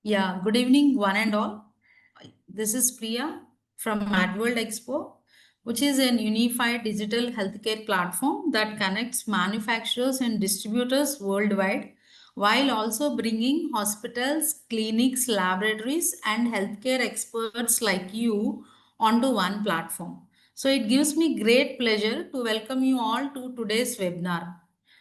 Yeah, good evening, one and all. This is Priya from MadWorld Expo, which is an unified digital healthcare platform that connects manufacturers and distributors worldwide while also bringing hospitals, clinics, laboratories, and healthcare experts like you onto one platform. So it gives me great pleasure to welcome you all to today's webinar.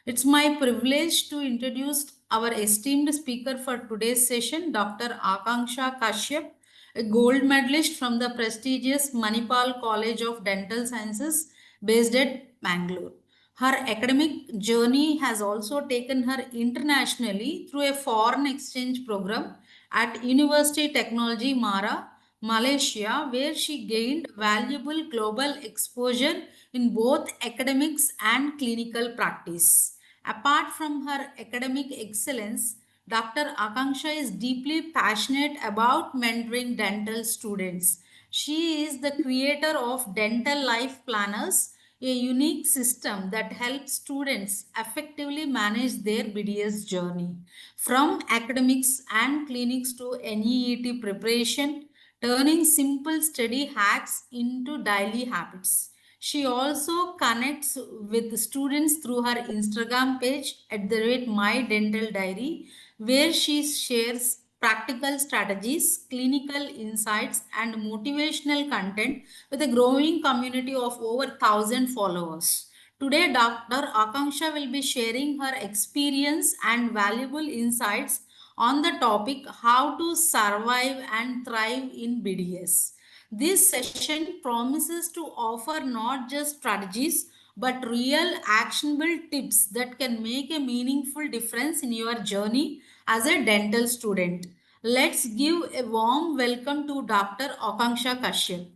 It's my privilege to introduce our esteemed speaker for today's session, Dr. Akanksha Kashyap, a gold medalist from the prestigious Manipal College of Dental Sciences based at Bangalore. Her academic journey has also taken her internationally through a foreign exchange program at University Technology Mara, Malaysia, where she gained valuable global exposure in both academics and clinical practice. Apart from her academic excellence, Dr. Akanksha is deeply passionate about mentoring dental students. She is the creator of Dental Life Planners, a unique system that helps students effectively manage their BDS journey from academics and clinics to NEET preparation, turning simple study hacks into daily habits. She also connects with students through her Instagram page at the rate My Dental Diary, where she shares practical strategies, clinical insights, and motivational content with a growing community of over 1,000 followers. Today, Dr. Akanksha will be sharing her experience and valuable insights on the topic how to survive and thrive in BDS. This session promises to offer not just strategies but real actionable tips that can make a meaningful difference in your journey as a dental student. Let's give a warm welcome to Dr. Akanksha Kashyap.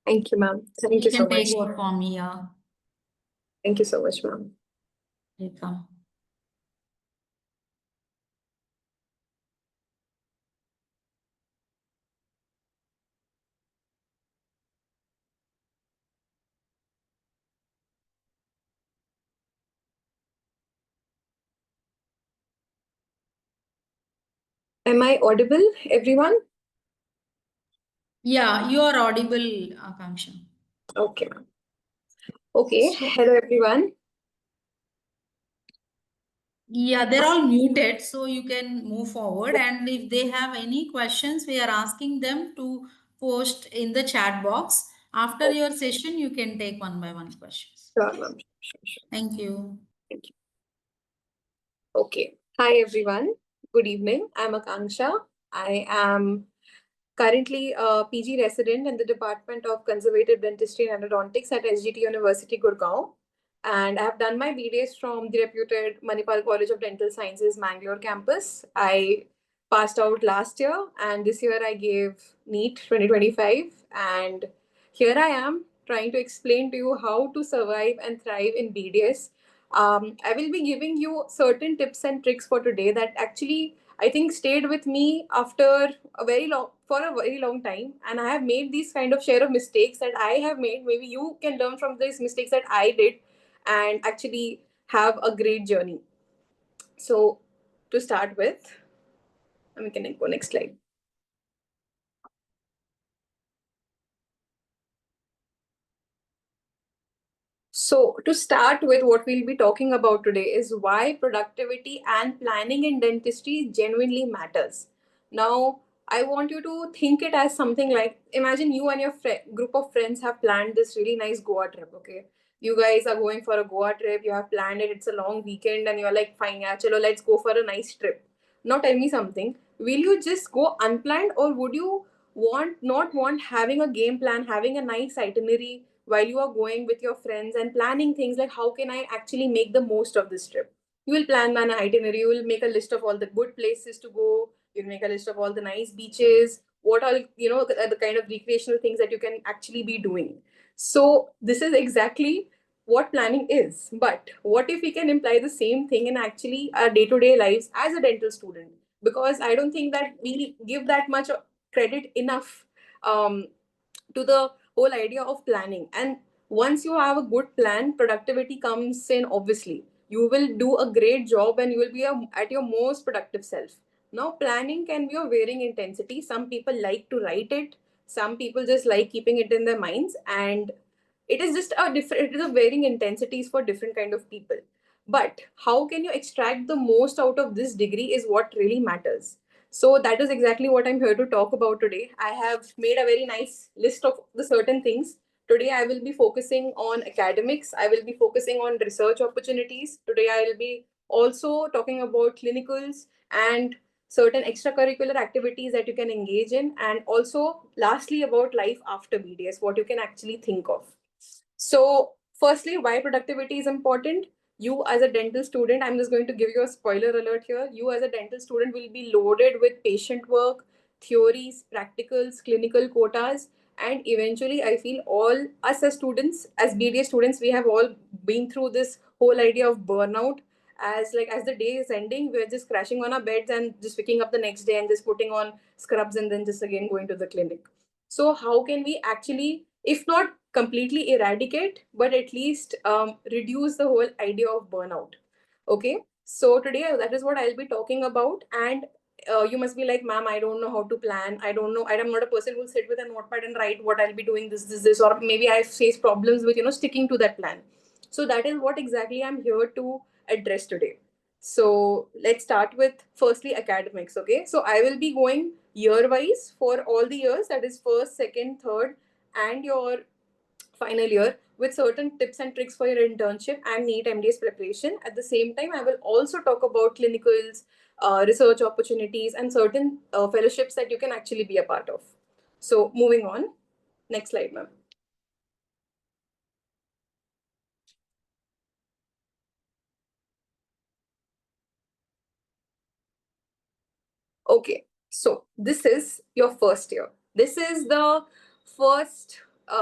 Thank you, ma'am. Thank You you so can much. take over from here. Thank you so much, ma'am. Welcome. Am I audible, everyone? Yeah, you are audible, Akanksha. Okay, ma'am. Okay, So, hello, everyone. yeah, they're all muted, so you can move forward. And if they have any questions, we are asking them to post in the chat box. After your session, you can take one by one questions. Sure, ma'am. Sure. Thank you. Thank you. Okay. Hi, everyone. Good evening. I'm Akanksha. I am currently a PG resident in the Department of Conservative Dentistry and Endodontics at SGT University, Gurgaon. And I have done my BDS from the reputed Manipal College of Dental Sciences, Mangalore campus. I passed out last year, and this year I gave NEET 2025. And here I am trying to explain to you how to survive and thrive in BDS. I will be giving you certain tips and tricks for today that actually I think stayed with me after a very long time, and I have made these kind of share of mistakes that I have made. Maybe you can learn from these mistakes that I did and actually have a great journey. So to start with, we can go next slide. So to start with, what we'll be talking about today is why productivity and planning in dentistry genuinely matters. Now, I want you to think it as something like, imagine you and your group of friends have planned this really nice Goa trip, okay? You guys are going for a Goa trip, you have planned it, it's a long weekend, and you're like, fine, yeah, chalo, let's go for a nice trip. Now tell me something, will you just go unplanned, or would you not want having a game plan, having a nice itinerary while you are going with your friends and planning things like how can I actually make the most of this trip? You will plan an itinerary, you will make a list of all the good places to go, you'll make a list of all the nice beaches, what are the kind of recreational things that you can actually be doing. So this is exactly what planning is. But what if we can imply the same thing in actually our day-to-day lives as a dental student? Because I don't think that we give that much credit enough to the whole idea of planning. And once you have a good plan, productivity comes in. Obviously you will do a great job and you will be at your most productive self. Now, planning can be of varying intensity. Some people like to write it, some people just like keeping it in their minds, and it is just a different, it is of varying intensities for different kind of people. But how can you extract the most out of this degree is what really matters. So that is exactly what I'm here to talk about today. I have made a very nice list of the certain things. Today I will be focusing on academics, I will be focusing on research opportunities. Today I will be also talking about clinicals and certain extracurricular activities that you can engage in, and also lastly about life after BDS, what you can actually think of. So, firstly, why productivity is important. You, as a dental student, I'm just going to give you a spoiler alert here. You, as a dental student, will be loaded with patient work, theories, practicals, clinical quotas, and eventually, I feel all us as students, as BDS students, we have all been through this whole idea of burnout. As the day is ending, we're just crashing on our beds and just waking up the next day and just putting on scrubs and then just again going to the clinic. So, how can we actually, if not completely eradicate, but at least reduce the whole idea of burnout? Okay, so today that is what I'll be talking about. And you must be like, ma'am, I don't know how to plan. I don't know. I'm not a person who'll sit with a notepad and write what I'll be doing, this, or maybe I face problems with, sticking to that plan. So that is what exactly I'm here to address today. So let's start with firstly academics. Okay, so I will be going year wise for all the years, that is first, second, third, and your final year, with certain tips and tricks for your internship and NEET MDS preparation. At the same time, I will also talk about clinicals, research opportunities, and certain fellowships that you can actually be a part of. So moving on, next slide, ma'am. Okay, so this is your first year. This is the first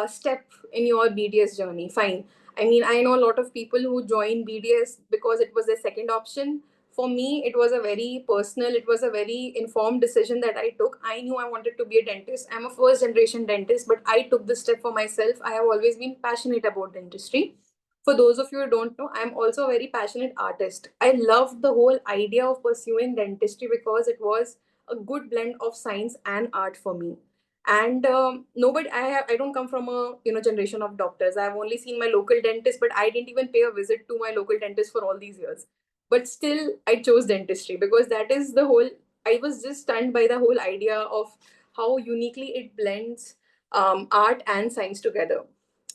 step in your BDS journey. Fine. I mean, I know a lot of people who join BDS because it was their second option. For me, it was a very personal, it was a very informed decision that I took. I knew I wanted to be a dentist. I'm a first generation dentist, but I took this step for myself. I have always been passionate about dentistry. For those of you who don't know, I'm also a very passionate artist. I loved the whole idea of pursuing dentistry because it was a good blend of science and art for me. And nobody, I don't come from a generation of doctors. I've only seen my local dentist, but I didn't even pay a visit to my local dentist for all these years. But still, I chose dentistry because that is the whole. I was just stunned by the whole idea of how uniquely it blends art and science together.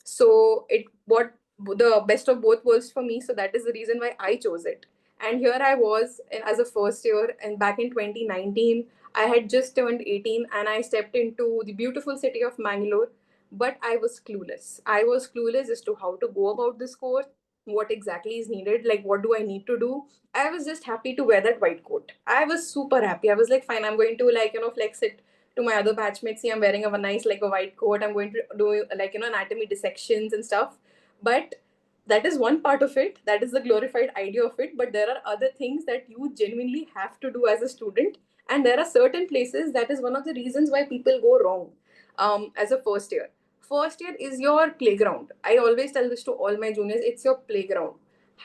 So it what the best of both worlds for me. So that is the reason why I chose it. And here I was as a first year, and back in 2019, I had just turned 18 and I stepped into the beautiful city of Mangalore. But I was clueless. I was clueless as to how to go about this course, what exactly is needed, like what do I need to do. I was just happy to wear that white coat. I was super happy. I was like, fine, I'm going to flex it to my other batchmates. See, I'm wearing a nice like a white coat. I'm going to do anatomy dissections and stuff. But that is one part of it. That is the glorified idea of it. But there are other things that you genuinely have to do as a student, and there are certain places that is one of the reasons why people go wrong. As a first year, first year is your playground. I always tell this to all my juniors, it's your playground.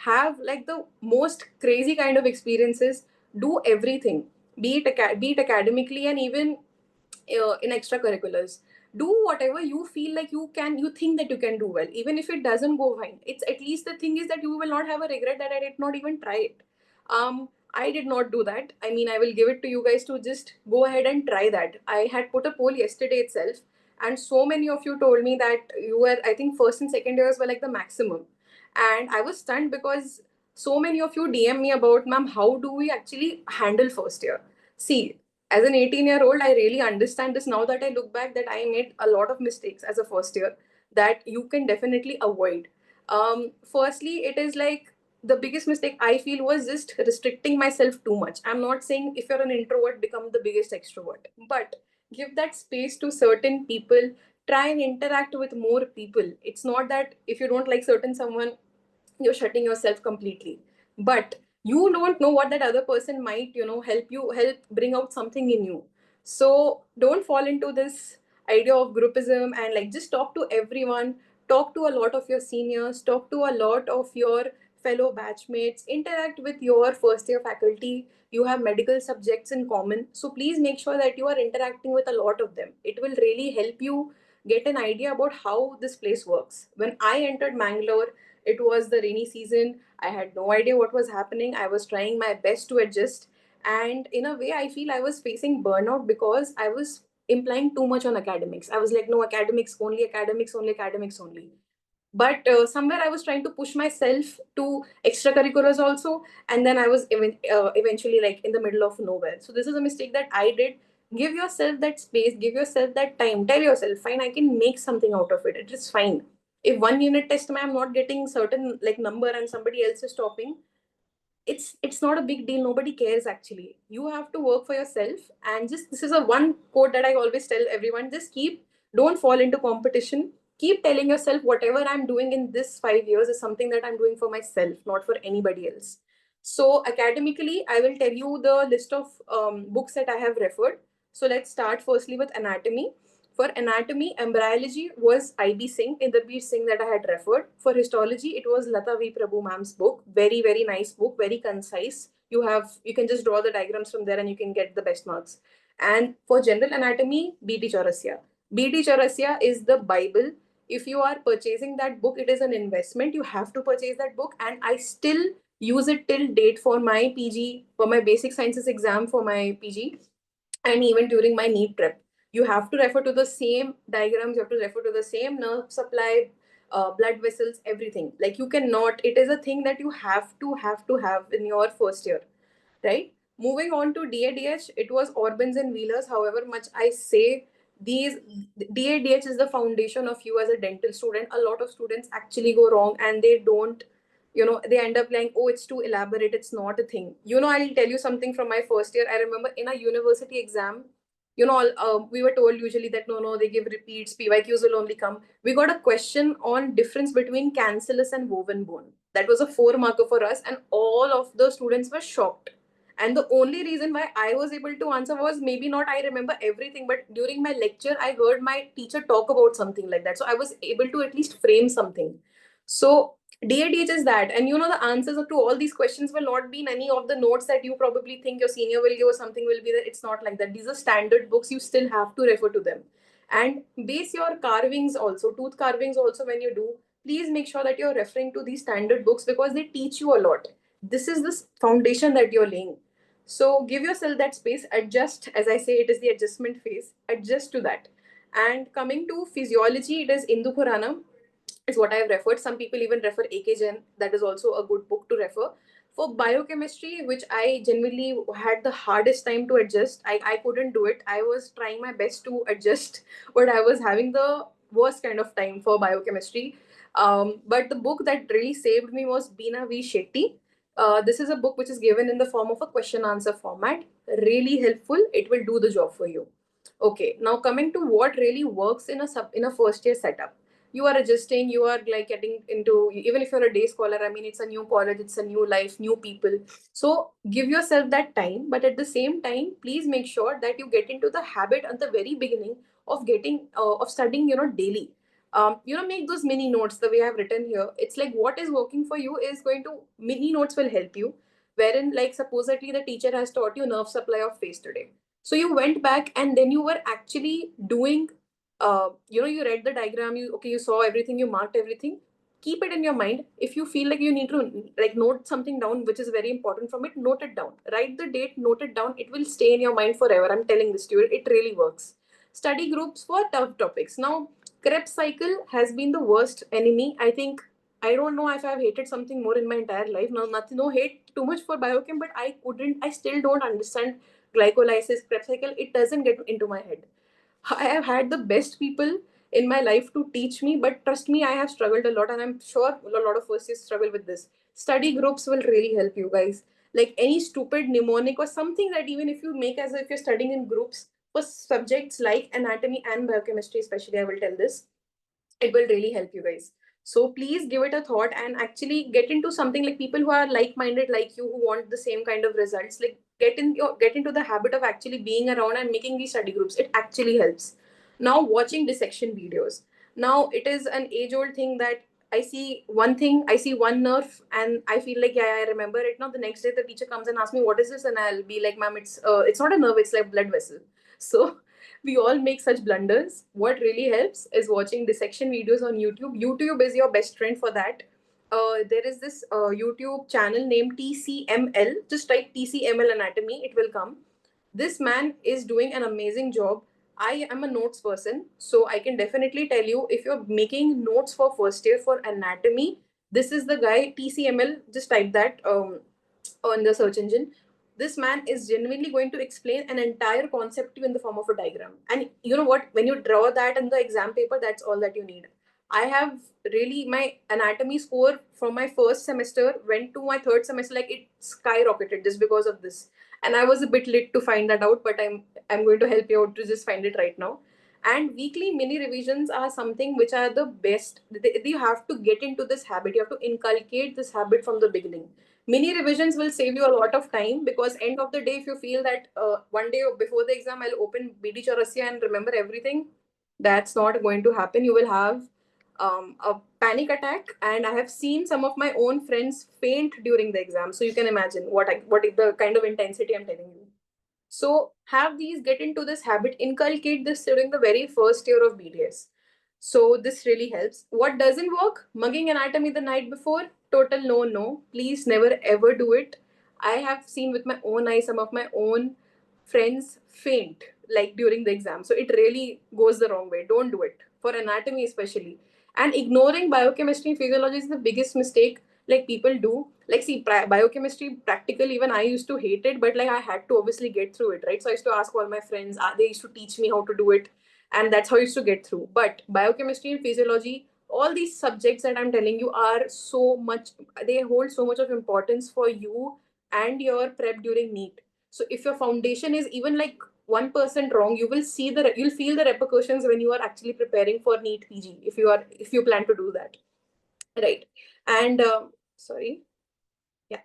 Have like the most crazy kind of experiences. Do everything, be it academically and even in extracurriculars. Do whatever you feel like you think that you can do well, even if it doesn't go fine. It's at least, the thing is that you will not have a regret that I did not even try it. I did not do that. I mean, I will give it to you guys to just go ahead and try that. I had put a poll yesterday itself, and so many of you told me that you were, I think, first and second years were like the maximum. And I was stunned because so many of you DM me about, ma'am, how do we actually handle first year? See, as an 18-year-old, I really understand this now that I look back, that I made a lot of mistakes as a first year that you can definitely avoid. Firstly, it is like the biggest mistake I feel was just restricting myself too much. I'm not saying if you're an introvert, become the biggest extrovert, but give that space to certain people. Try and interact with more people. It's not that if you don't like certain someone, you're shutting yourself completely. But you don't know what that other person might help bring out something in you. So don't fall into this idea of groupism, and like just talk to everyone. Talk to a lot of your seniors, talk to a lot of your fellow batchmates, interact with your first year faculty. You have medical subjects in common. So please make sure that you are interacting with a lot of them. It will really help you get an idea about how this place works. When I entered Mangalore, it was the rainy season. I had no idea what was happening. I was trying my best to adjust. And in a way, I feel I was facing burnout because I was implying too much on academics. I was like, no, academics only, academics only, academics only. But somewhere I was trying to push myself to extracurriculars also, and then I was eventually like in the middle of nowhere. So this is a mistake that I did. Give yourself that space, give yourself that time. Tell yourself, fine, I can make something out of it. It is fine. If one unit test I'm not getting certain like number and somebody else is topping, it's not a big deal. Nobody cares actually. You have to work for yourself, and just this is a one quote that I always tell everyone: just keep, don't fall into competition. Keep telling yourself whatever I'm doing in this 5 years is something that I'm doing for myself, not for anybody else. So academically, I will tell you the list of books that I have referred. So let's start firstly with anatomy. For anatomy, embryology was IB Singh, Inderbir Singh that I had referred. For histology, it was Lata V. Prabhu ma'am's book. Very, very nice book, very concise. You can just draw the diagrams from there and you can get the best marks. And for general anatomy, B.T. Chaurasia. B.T. Chaurasia is the Bible. If you are purchasing that book, it is an investment. You have to purchase that book. And I still use it till date for my PG, for my basic sciences exam for my PG, and even during my NEET prep. You have to refer to the same diagrams, you have to refer to the same nerve supply, blood vessels, everything. Like you cannot, it is a thing that you have in your first year, right? Moving on to DADH, it was Orbans and Wheelers. However much I say, these DADH is the foundation of you as a dental student. A lot of students actually go wrong and they don't, they end up like, oh, it's too elaborate, it's not a thing. I'll tell you something from my first year. I remember in a university exam, we were told usually that no, they give repeats, PYQs will only come. We got a question on difference between cancellous and woven bone. That was a 4 marker for us, and all of the students were shocked. And the only reason why I was able to answer was maybe not I remember everything, but during my lecture, I heard my teacher talk about something like that. So I was able to at least frame something. So DADH is that. And the answers to all these questions will not be in any of the notes that you probably think your senior will give or something will be there. It's not like that. These are standard books. You still have to refer to them. And base your carvings also, tooth carvings also when you do. Please make sure that you're referring to these standard books because they teach you a lot. This is the foundation that you're laying. So give yourself that space, adjust. As I say, it is the adjustment phase. Adjust to that. And coming to physiology, it is Indu Purana is what I have referred. Some people even refer AK Gen. That is also a good book to refer. For biochemistry, which I genuinely had the hardest time to adjust, I couldn't do it. I was trying my best to adjust, but I was having the worst kind of time for biochemistry. But the book that really saved me was Beena V. Shetty. This is a book which is given in the form of a question answer format. Really helpful. It will do the job for you. Okay, now coming to what really works in a first year setup. You are adjusting, you are like getting into, even if you're a day scholar, I mean, it's a new college, it's a new life, new people. So give yourself that time, but at the same time, please make sure that you get into the habit at the very beginning of getting of studying daily. Make those mini notes the way I've written here. It's like what is working for you is going to, mini notes will help you, wherein like supposedly the teacher has taught you nerve supply of face today. So you went back and then you were actually doing, you read the diagram, you saw everything, you marked everything. Keep it in your mind. If you feel like you need to like note something down which is very important from it, note it down. Write the date, note it down. It will stay in your mind forever. I'm telling this to you. It really works. Study groups for tough topics. Now, Krebs cycle has been the worst enemy. I think I don't know if I've hated something more in my entire life. Now, nothing, no hate too much for biochem, but I still don't understand glycolysis, Krebs cycle. It doesn't get into my head. I have had the best people in my life to teach me, but trust me, I have struggled a lot, and I'm sure a lot of us struggle with this. Study groups will really help you guys. Like any stupid mnemonic or something that even if you make as if you're studying in groups for subjects like anatomy and biochemistry, especially, I will tell this, it will really help you guys. So please give it a thought and actually get into something like people who are like-minded like you, who want the same kind of results. Like get into the habit of actually being around and making these study groups. It actually helps. Now watching dissection videos. Now it is an age-old thing that I see one thing, I see one nerve, and I feel like, yeah, I remember it now. The next day, the teacher comes and asks me, "What is this?" And I'll be like, "Ma'am, it's not a nerve, it's like blood vessel." So we all make such blunders. What really helps is watching dissection videos on YouTube. YouTube is your best friend for that. There is this YouTube channel named TCML. Just type TCML anatomy, it will come. This man is doing an amazing job. I am a notes person, so I can definitely tell you, if you're making notes for first year for anatomy, this is the guy. TCML, just type that on the search engine. This man is genuinely going to explain an entire concept to you in the form of a diagram. And you know what? When you draw that in the exam paper, that's all that you need. I have really, my anatomy score from my first semester went to my third semester, like it skyrocketed just because of this. And I was a bit late to find that out, but I'm going to help you out to just find it right now. And weekly mini revisions are something which are the best. You have to get into this habit. You have to inculcate this habit from the beginning. Mini revisions will save you a lot of time, because end of the day, if you feel that one day before the exam I'll open BD Chaurasya and remember everything, that's not going to happen. You will have a panic attack, and I have seen some of my own friends faint during the exam. So you can imagine what is the kind of intensity I'm telling you. So have these, get into this habit, inculcate this during the very first year of BDS. So this really helps. What doesn't work? Mugging anatomy the night before. Total no, no. Please never ever do it. I have seen with my own eyes some of my own friends faint like during the exam. So it really goes the wrong way. Don't do it. For anatomy especially. And ignoring biochemistry and physiology is the biggest mistake like people do. Like, see, biochemistry practical, even I used to hate it, but like I had to obviously get through it, right? So I used to ask all my friends, they used to teach me how to do it, and that's how I used to get through. But biochemistry and physiology, all these subjects that I'm telling you are so much, they hold so much of importance for you and your prep during NEET. So if your foundation is even like 1% wrong, you will see you'll feel the repercussions when you are actually preparing for NEET PG, if you plan to do that, right? And sorry. Yeah.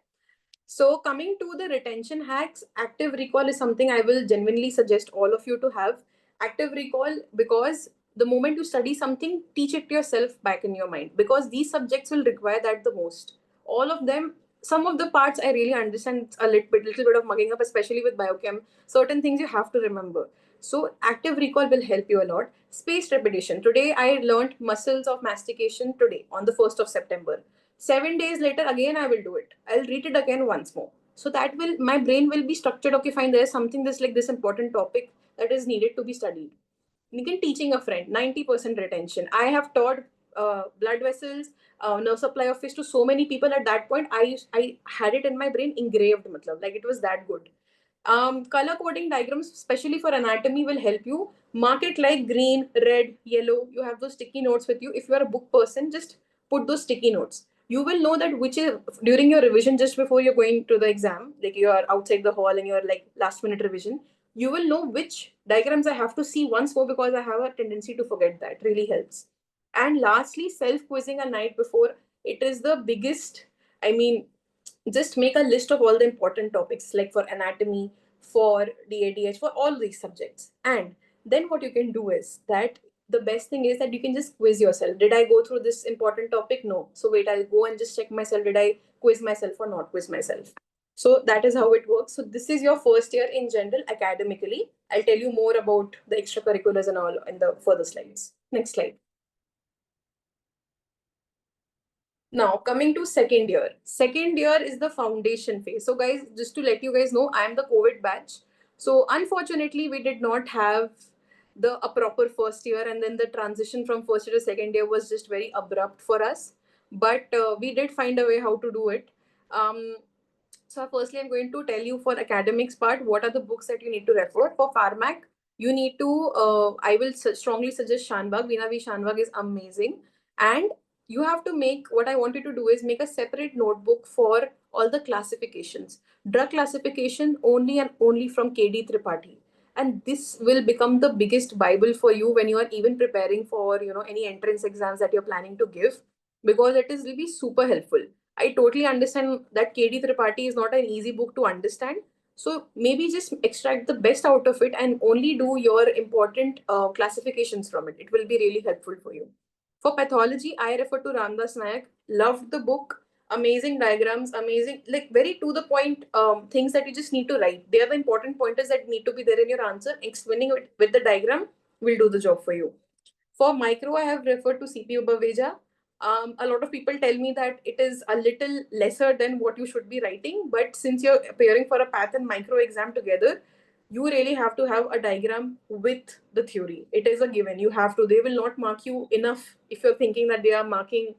So coming to the retention hacks, active recall is something I will genuinely suggest all of you to have. Active recall, because the moment you study something, teach it to yourself back in your mind, because these subjects will require that the most. All of them, some of the parts I really understand a little bit of mugging up, especially with biochem. Certain things you have to remember. So active recall will help you a lot. Spaced repetition. Today I learned muscles of mastication today on the 1st of September. 7 days later, again I will do it. I'll read it again once more. So that will, my brain will be structured. Okay, fine, there's something this like this important topic that is needed to be studied. You can teaching a friend, 90% retention. I have taught blood vessels, nerve supply of fish to so many people. At that point, I had it in my brain engraved, matlab, like it was that good. Color coding diagrams, especially for anatomy, will help you. Mark it like green, red, yellow. You have those sticky notes with you. If you are a book person, just put those sticky notes. You will know that which is during your revision, just before you're going to the exam, like you are outside the hall and you're like last minute revision, you will know which diagrams I have to see once more, because I have a tendency to forget. That really helps. And lastly, self quizzing a night before. It is the biggest, I mean, just make a list of all the important topics, like for anatomy, for DADH, for all these subjects. And then what you can do is that the best thing is that you can just quiz yourself. Did I go through this important topic? No. So wait, I'll go and just check myself. Did I quiz myself or not quiz myself? So that is how it works. So this is your first year in general academically. I'll tell you more about the extracurriculars and all in the further slides. Next slide. Now, coming to second year. Second year is the foundation phase. So, guys, just to let you guys know, I am the COVID batch. So, unfortunately, we did not have a proper first year, and then the transition from first year to second year was just very abrupt for us. But we did find a way how to do it. So, firstly, I'm going to tell you for academics part, what are the books that you need to refer. For Pharmac, you need to, I will strongly suggest Shanbag. Veena V. Shanbag is amazing. And you have to make, what I want you to do is make a separate notebook for all the classifications. Drug classification only and only from KD Tripathi. And this will become the biggest Bible for you when you are even preparing for, any entrance exams that you're planning to give, because will be super helpful. I totally understand that KD Tripathi is not an easy book to understand. So maybe just extract the best out of it and only do your important classifications from it. It will be really helpful for you. For pathology, I refer to Ramdas Nayak. Loved the book. Amazing diagrams, amazing, like very to the point things that you just need to write. They are the important pointers that need to be there in your answer. Explaining it with the diagram will do the job for you. For micro, I have referred to CP Ubaveja. A lot of people tell me that it is a little lesser than what you should be writing, but since you're appearing for a path and micro exam together, you really have to have a diagram with the theory. It is a given. You have to. They will not mark you enough if you're thinking that they are marking,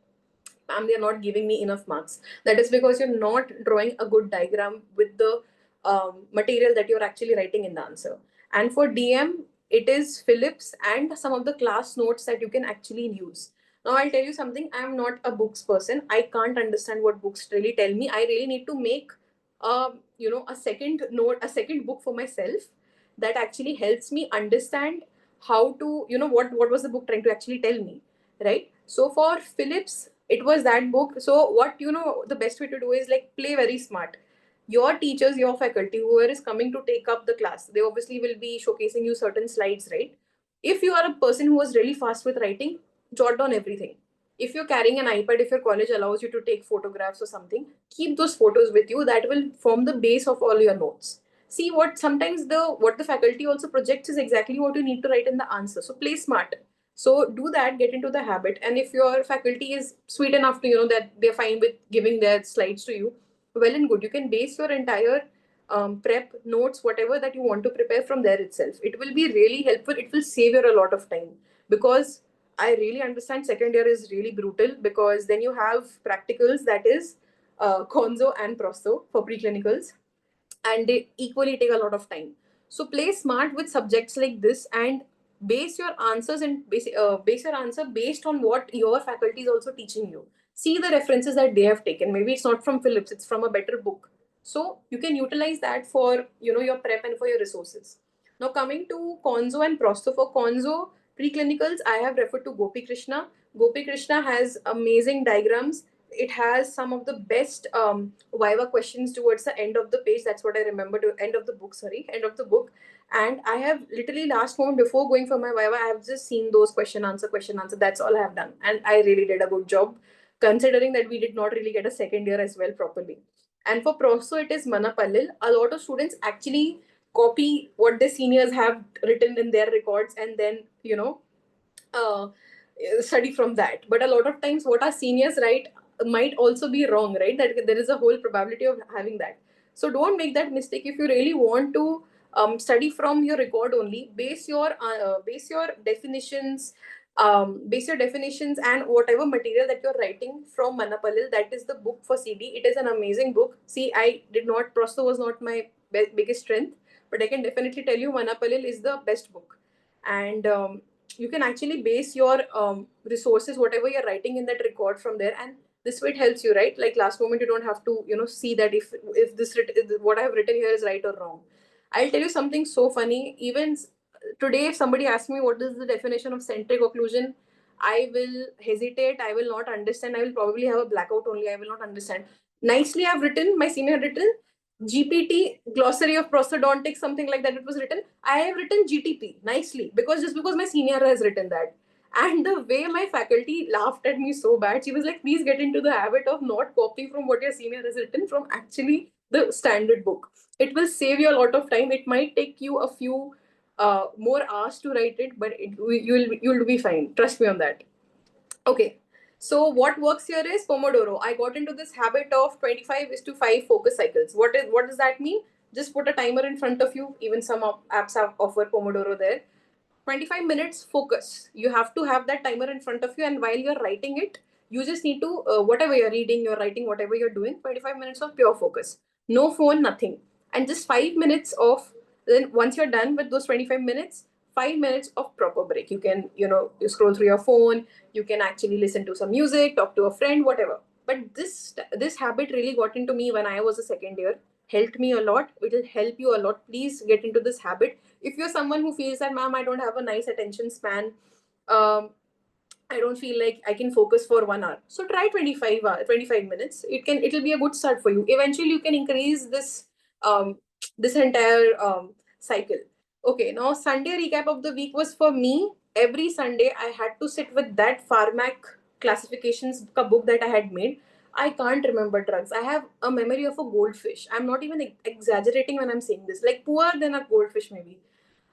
they're not giving me enough marks. That is because you're not drawing a good diagram with the material that you're actually writing in the answer. And for DM, it is Phillips and some of the class notes that you can actually use. Now, I'll tell you something. I'm not a books person. I can't understand what books really tell me. I really need to make, a second note, a second book for myself that actually helps me understand how to, what was the book trying to actually tell me, right? So for Phillips, it was that book. So what, the best way to do is like play very smart. Your teachers, your faculty, whoever is coming to take up the class, they obviously will be showcasing you certain slides, right? If you are a person who was really fast with writing, jot down everything. If you're carrying an iPad, if your college allows you to take photographs or something, keep those photos with you. That will form the base of all your notes. See, what sometimes the faculty also projects is exactly what you need to write in the answer. So play smart. So do that, get into the habit. And if your faculty is sweet enough to, that they're fine with giving their slides to you, well and good. You can base your entire prep notes, whatever that you want to prepare from there itself. It will be really helpful. It will save you a lot of time, because I really understand second year is really brutal, because then you have practicals, that is conzo and prosto for preclinicals, and they equally take a lot of time. So play smart with subjects like this, and base your answers and base your answer based on what your faculty is also teaching you. See the references that they have taken. Maybe it's not from Phillips, it's from a better book. So you can utilize that for your prep and for your resources. Now coming to Conzo and Prosto. For Conzo preclinicals, I have referred to Gopi Krishna. Gopi Krishna has amazing diagrams. It has some of the best Viva questions towards the end of the page. That's what I remember. To end of the book, sorry, end of the book. And I have literally last moment before going for my Viva, I have just seen those question answer. That's all I have done, and I really did a good job, considering that we did not really get a second year as well properly. And for Proso, it is Manapallil. A lot of students actually copy what the seniors have written in their records, and then uh, study from that. But a lot of times, what our seniors write might also be wrong, right? That there is a whole probability of having that. So don't make that mistake. If you really want to study from your record only, base your definitions and whatever material that you're writing from Manapalil. That is the book for CD. It is an amazing book. See, I did not, Prosto was not my biggest strength, but I can definitely tell you Manapalil is the best book. And you can actually base your resources, whatever you're writing in that record, from there. And this way it helps you, right? Like last moment, you don't have to see that if what I have written here is right or wrong. I'll tell you something so funny. Even today, if somebody asks me what is the definition of centric occlusion, I will hesitate. I will not understand. I will probably have a blackout only. I will not understand. Nicely, I've written, my senior had written GPT, glossary of prosthodontics, something like that. It was written. I have written GTP nicely, because my senior has written that. And the way my faculty laughed at me so bad, she was like, please get into the habit of not copying from what your senior has written, from actually the standard book. It will save you a lot of time. It might take you a few more hours to write it, but you'll be fine. Trust me on that. Okay. So what works here is Pomodoro. I got into this habit of 25:5 focus cycles. What does that mean? Just put a timer in front of you. Even some apps have offer Pomodoro there. 25 minutes focus. You have to have that timer in front of you, and while you're writing it, you just need to whatever you're reading, you're writing, whatever you're doing, 25 minutes of pure focus. No phone, nothing. And just 5 minutes of, then once you're done with those 25 minutes, 5 minutes of proper break. You can, you scroll through your phone, you can actually listen to some music, talk to a friend, whatever. But this habit really got into me when I was a second year, helped me a lot. It will help you a lot. Please get into this habit. If you're someone who feels that, ma'am, I don't have a nice attention span, I don't feel like I can focus for 1 hour, so try 25 minutes. It'll be a good start for you. Eventually you can increase this entire cycle. Okay, now Sunday recap of the week was for me every Sunday I had to sit with that Pharmac classifications ka book that I had made. I can't remember drugs. I have a memory of a goldfish. I'm not even exaggerating when I'm saying this. Like poor than a goldfish, maybe.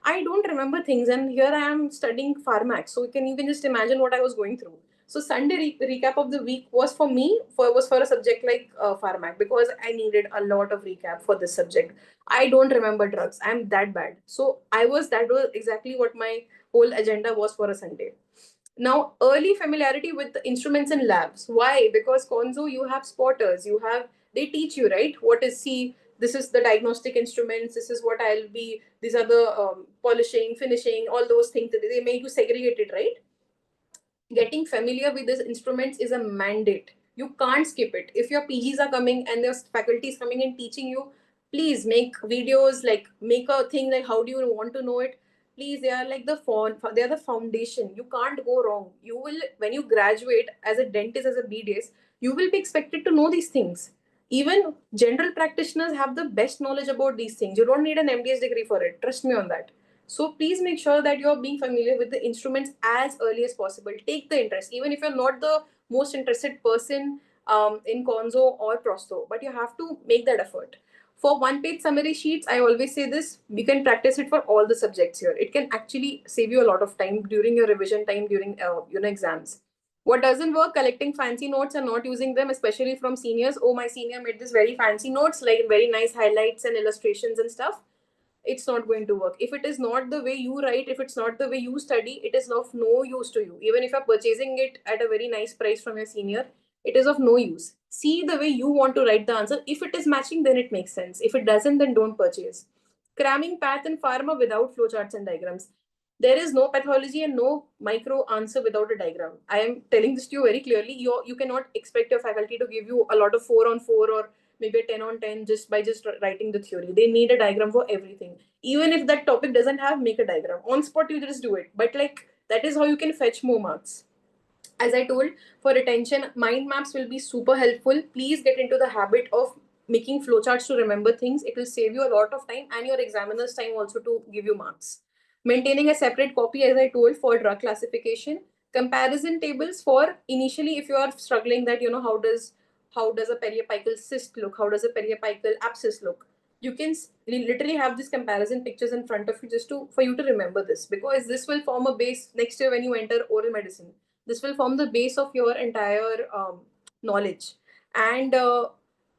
I don't remember things, and here I am studying Pharmac. So you can just imagine what I was going through. So Sunday recap of the week was for me for a subject like Pharmac, because I needed a lot of recap for this subject. I don't remember drugs. I'm that bad. So that was exactly what my whole agenda was for a Sunday. Now, early familiarity with the instruments and labs. Why? Because Conzo, you have spotters. They teach you, right? What is C? This is the diagnostic instruments. This is what I'll be. These are the polishing, finishing, all those things. They make you segregated, right? Getting familiar with these instruments is a mandate. You can't skip it. If your PGs are coming and there's faculties coming and teaching you, please make videos, like make a thing like how do you want to know it. Please, they are like they are the foundation. You can't go wrong. You will, when you graduate as a dentist, as a BDS, you will be expected to know these things. Even general practitioners have the best knowledge about these things. You don't need an MDS degree for it. Trust me on that. So please make sure that you're being familiar with the instruments as early as possible. Take the interest, even if you're not the most interested person in Conzo or Prosto, but you have to make that effort. For one-page summary sheets, I always say this: you can practice it for all the subjects here. It can actually save you a lot of time during your revision time during exams. What doesn't work? Collecting fancy notes and not using them, especially from seniors. Oh, my senior made this very fancy notes, like very nice highlights and illustrations and stuff. It's not going to work. If it is not the way you write, if it's not the way you study, it is of no use to you. Even if you're purchasing it at a very nice price from your senior, it is of no use. See the way you want to write the answer. If it is matching, then it makes sense. If it doesn't, then don't purchase. Cramming path and pharma without flowcharts and diagrams. There is no pathology and no micro answer without a diagram. I am telling this to you very clearly. You cannot expect your faculty to give you a lot of 4 on 4 or maybe a 10 on 10 just by just writing the theory. They need a diagram for everything. Even if that topic doesn't have, make a diagram. On spot, you just do it. But like, that is how you can fetch more marks. As I told, for retention, mind maps will be super helpful. Please get into the habit of making flowcharts to remember things. It will save you a lot of time and your examiner's time also to give you marks. Maintaining a separate copy, as I told, for drug classification. Comparison tables for initially, if you are struggling that, how does a periapical cyst look? How does a periapical abscess look? You can literally have these comparison pictures in front of you just for you to remember this, because this will form a base next year when you enter oral medicine. This will form the base of your entire knowledge. And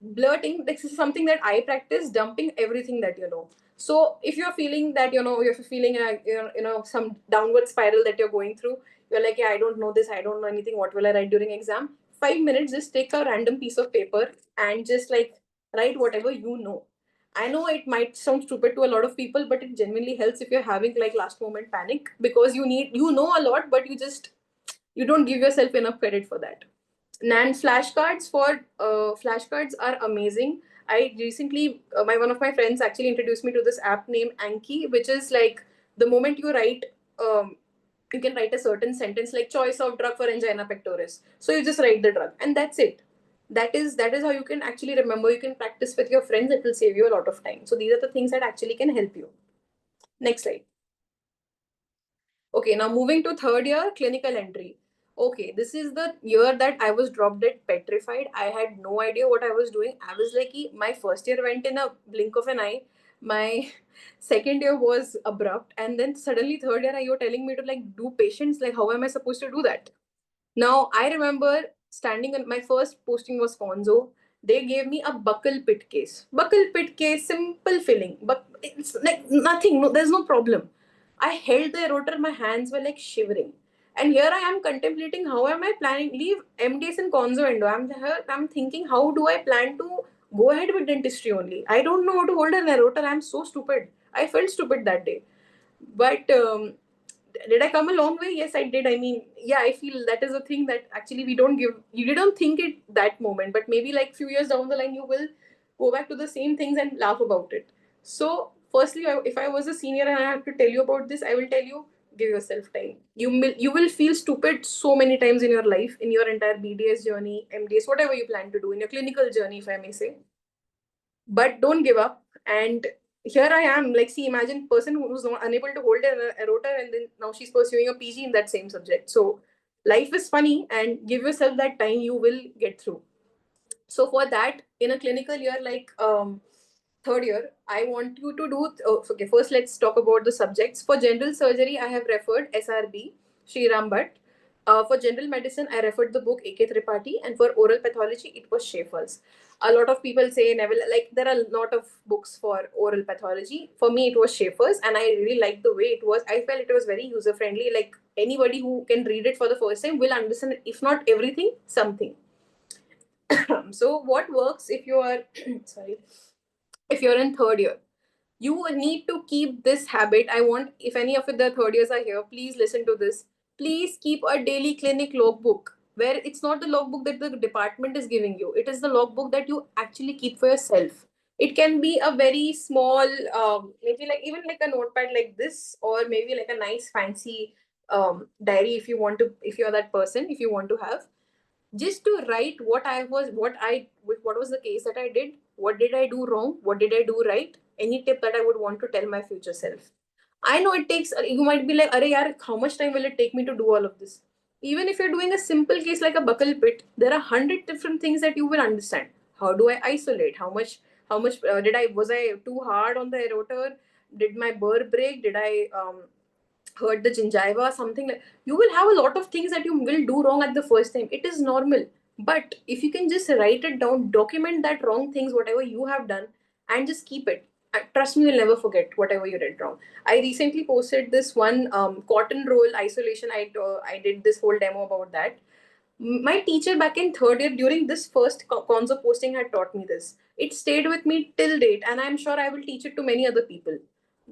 blurting, this is something that I practice, dumping everything that you know. So if you're feeling that, you're feeling some downward spiral that you're going through, you're like, yeah, I don't know this, I don't know anything, what will I write during exam? 5 minutes, just take a random piece of paper and just like write whatever you know. I know it might sound stupid to a lot of people, but it genuinely helps if you're having like last moment panic, because you know a lot, but you don't give yourself enough credit for that. And flashcards are amazing. I recently, one of my friends actually introduced me to this app named Anki, which is like the moment you write, you can write a certain sentence like choice of drug for angina pectoris. So you just write the drug, and that's it. That is how you can actually remember. You can practice with your friends. It will save you a lot of time. So these are the things that actually can help you. Next slide. Okay, now moving to third year, clinical entry. Okay, this is the year that I was dropped dead petrified. I had no idea what I was doing. I was like, my first year went in a blink of an eye. My second year was abrupt. And then suddenly third year, you're telling me to like do patients. Like, how am I supposed to do that? Now, I remember standing on my first posting was Conzo. They gave me a buccal pit case. Buccal pit case, simple filling. But it's like nothing. No, there's no problem. I held the rotor, my hands were like shivering. And here I am contemplating how am I planning leave MDS and Conzo endo. I'm thinking, how do I plan to go ahead with dentistry only? I don't know how to hold a rotor. I'm so stupid. I felt stupid that day. But did I come a long way? Yes, I did. I mean, yeah, I feel that is a thing that actually you don't think it that moment, but maybe like few years down the line, you will go back to the same things and laugh about it. So firstly, if I was a senior and I have to tell you about this, I will tell you, give yourself time. You will feel stupid so many times in your life, in your entire BDS journey, MDS, whatever you plan to do in your clinical journey, if I may say. But don't give up. And here I am, like, see, imagine person who's not unable to hold an erotor, and then now she's pursuing a PG in that same subject. So life is funny, and give yourself that time, you will get through. So for that, in a clinical year like third year, I want you to do. Okay, first let's talk about the subjects. For general surgery, I have referred SRB, Sriram Bhatt. For general medicine, I referred the book A.K. Tripathi, and for oral pathology, it was Schaefer's. A lot of people say Neville, like there are a lot of books for oral pathology. For me, it was Schaefer's, and I really liked the way it was. I felt it was very user friendly. Like anybody who can read it for the first time will understand, if not everything, something. So what works if you are sorry, if you're in third year, you need to keep this habit. I want, if any of the third years are here, please listen to this. Please keep a daily clinic logbook, where it's not the logbook that the department is giving you, it is the logbook that you actually keep for yourself. It can be a very small, maybe like even like a notepad like this, or maybe like a nice fancy diary, if you want to, if you're that person, if you want to have, just to write what was the case that I did, what did I do wrong, what did I do right, any tip that I would want to tell my future self. I know it takes, you might be like, Are yaar, how much time will it take me to do all of this? Even if you're doing a simple case like a buckle pit, there are 100 different things that you will understand. How do I isolate? How much was I too hard on the erotor? Did my burr break? Did I hurt the gingiva, something like, you will have a lot of things that you will do wrong at the first time. It is normal. But if you can just write it down, document that wrong things, whatever you have done, and just keep it. Trust me, you'll never forget whatever you did wrong. I recently posted this one cotton roll isolation. I did this whole demo about that. My teacher back in third year during this first conzo posting had taught me this. It stayed with me till date, and I'm sure I will teach it to many other people,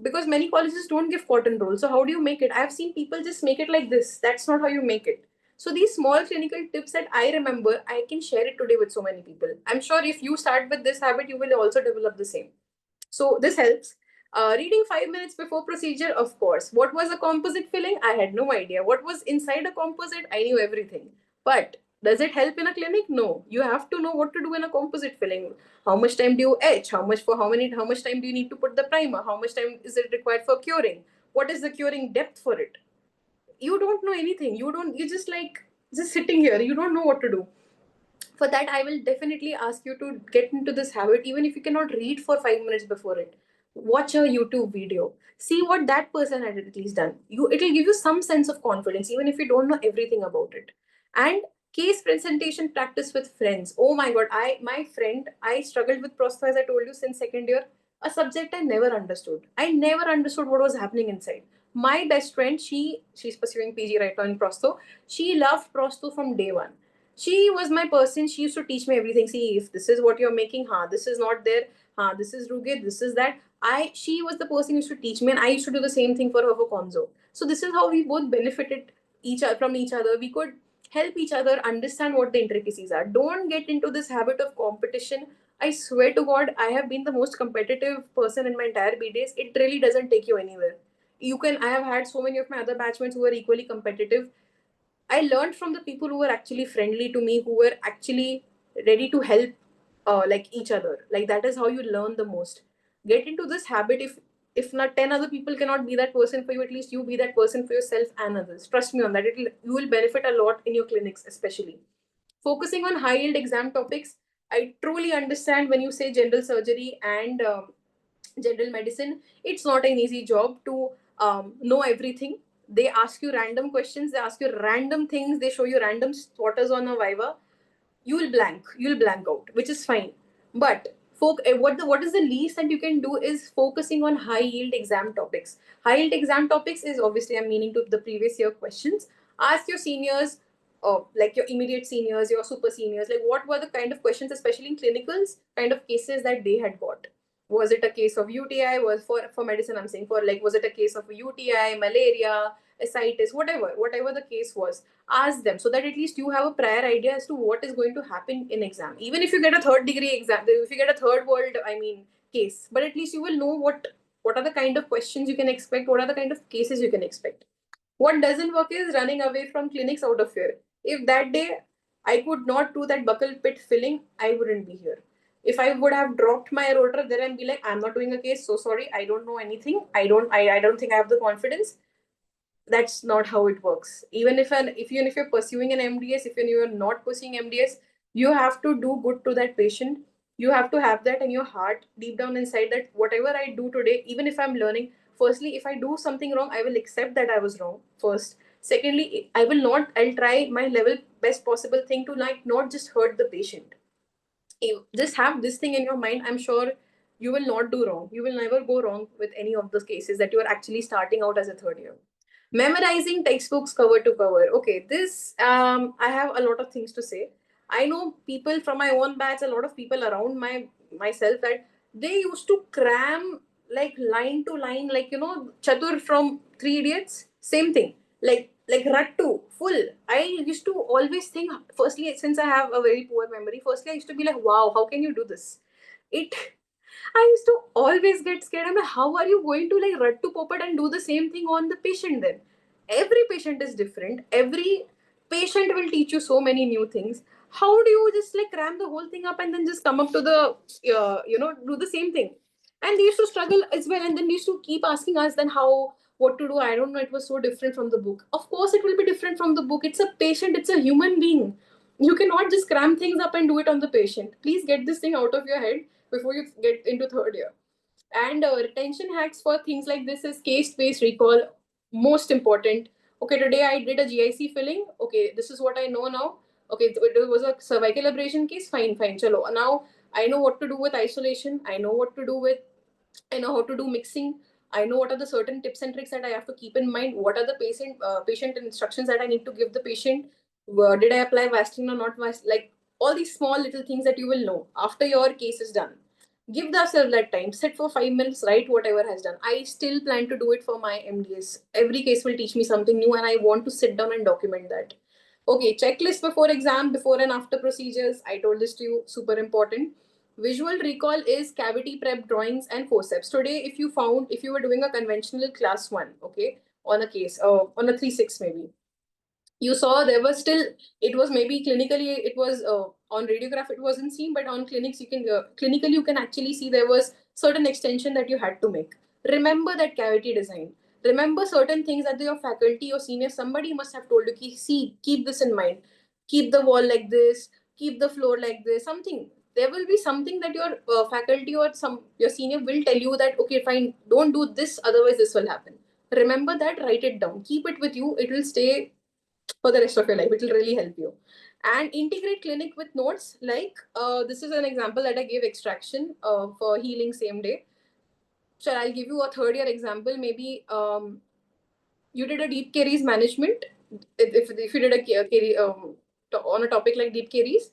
because many colleges don't give cotton roll. So how do you make it? I've seen people just make it like this. That's not how you make it. So these small clinical tips that I remember, I can share it today with so many people. I'm sure if you start with this habit, you will also develop the same. So this helps. Reading 5 minutes before procedure, of course. What was a composite filling? I had no idea. What was inside a composite? I knew everything. But does it help in a clinic? No. You have to know what to do in a composite filling. How much time do you etch? How much time do you need to put the primer? How much time is it required for curing? What is the curing depth for it? You don't know anything. You just like just sitting here. You don't know what to do. For that, I will definitely ask you to get into this habit. Even if you cannot read for 5 minutes before it, watch a YouTube video, see what that person had at least done. It'll give you some sense of confidence, even if you don't know everything about it. And case presentation practice with friends. Oh my god, I struggled with prosto, as I told you, since second year. A subject I never understood what was happening inside. My best friend, she's pursuing PG right now in prosto. She loved prosto from day one. She was my person. She used to teach me everything. See, if this is what you're making, this is not there, this is rugged, this is that. She was the person who used to teach me, and I used to do the same thing for her for Conzo. So this is how we both benefited from each other. We could help each other understand what the intricacies are. Don't get into this habit of competition. I swear to God, I have been the most competitive person in my entire B days. It really doesn't take you anywhere. I have had so many of my other batchmates who were equally competitive. I learned from the people who were actually friendly to me, who were actually ready to help, like each other. Like that is how you learn the most. Get into this habit. If not 10 other people cannot be that person for you, at least you be that person for yourself and others. Trust me on that. You will benefit a lot in your clinics, especially. Focusing on high yield exam topics. I truly understand when you say general surgery and general medicine, it's not an easy job to know everything. They ask you random questions, they ask you random things, they show you random spotters on a viva. You'll blank out, which is fine. But what is the least that you can do is focusing on high yield exam topics. High yield exam topics is obviously, I'm meaning to the previous year questions. Ask your seniors, like your immediate seniors, your super seniors, like what were the kind of questions, especially in clinicals, kind of cases that they had got. Was it a case of UTI? Was for medicine, I'm saying, for like, was it a case of UTI, malaria, ascites, whatever the case was. Ask them, so that at least you have a prior idea as to what is going to happen in exam. Even if you get a third degree exam, if you get a third world, case, but at least you will know what are the kind of questions you can expect, what are the kind of cases you can expect. What doesn't work is running away from clinics out of fear. If that day I could not do that buckle pit filling, I wouldn't be here. If I would have dropped my rotor there and be like, I'm not doing a case, so sorry, I don't know anything, I don't think I have the confidence, that's not how it works. Even if you're pursuing an MDS, if you're not pursuing MDS, you have to do good to that patient. You have to have that in your heart, deep down inside, that whatever I do today, even if I'm learning, firstly, if I do something wrong, I will accept that I was wrong first. Secondly, I'll try my level best possible thing to, like, not just hurt the patient. You just have this thing in your mind. I'm sure you will not do wrong. You will never go wrong with any of those cases that you are actually starting out as a third year. Memorizing textbooks cover to cover. Okay, this I have a lot of things to say. I know people from my own batch, a lot of people around myself, that they used to cram like line to line, like, Chatur from Three Idiots, same thing. Like Rattu, full. I used to always think, firstly, since I have a very poor memory, firstly I used to be like, wow, how can you do this? It I used to always get scared. I'm like, how are you going to like Rattu Popat and do the same thing on the patient then? Every patient is different. Every patient will teach you so many new things. How do you just like cram the whole thing up and then just come up to the, do the same thing? And they used to struggle as well. And then they used to keep asking us then what to do. I don't know. It was so different from the book. Of course, it will be different from the book. It's a patient, it's a human being. You cannot just cram things up and do it on the patient. Please get this thing out of your head before you get into third year. And retention hacks for things like this is case-based recall, most important. Okay, today I did a GIC filling. Okay, this is what I know now. Okay, it was a cervical abrasion case. Fine, fine. Chalo. Now I know what to do with isolation. I know what to do with. I know how to do mixing. I know what are the certain tips and tricks that I have to keep in mind. What are the patient instructions that I need to give the patient? Did I apply Vaseline or not? Like all these small little things that you will know after your case is done. Give yourself that time. Sit for 5 minutes. Write whatever has done. I still plan to do it for my MDS. Every case will teach me something new, and I want to sit down and document that. Okay, checklist before exam, before and after procedures. I told this to you. Super important. Visual recall is cavity prep drawings and forceps. Today, if you were doing a conventional class 1, okay, on a case, on a 3-6 maybe, you saw there was still, it was maybe clinically, it was on radiograph, it wasn't seen, but on clinics, clinically, you can actually see there was certain extension that you had to make. Remember that cavity design. Remember certain things that your faculty or senior, somebody must have told you, see, keep this in mind. Keep the wall like this, keep the floor like this, something. There will be something that your faculty or your senior will tell you that, okay, fine, don't do this, otherwise this will happen. Remember that, write it down, keep it with you, it will stay for the rest of your life. It will really help you. And integrate clinic with notes. Like this is an example that I gave, extraction for healing same day. So I'll give you a third year example. Maybe you did a deep caries management. If you did a caries on a topic like deep caries,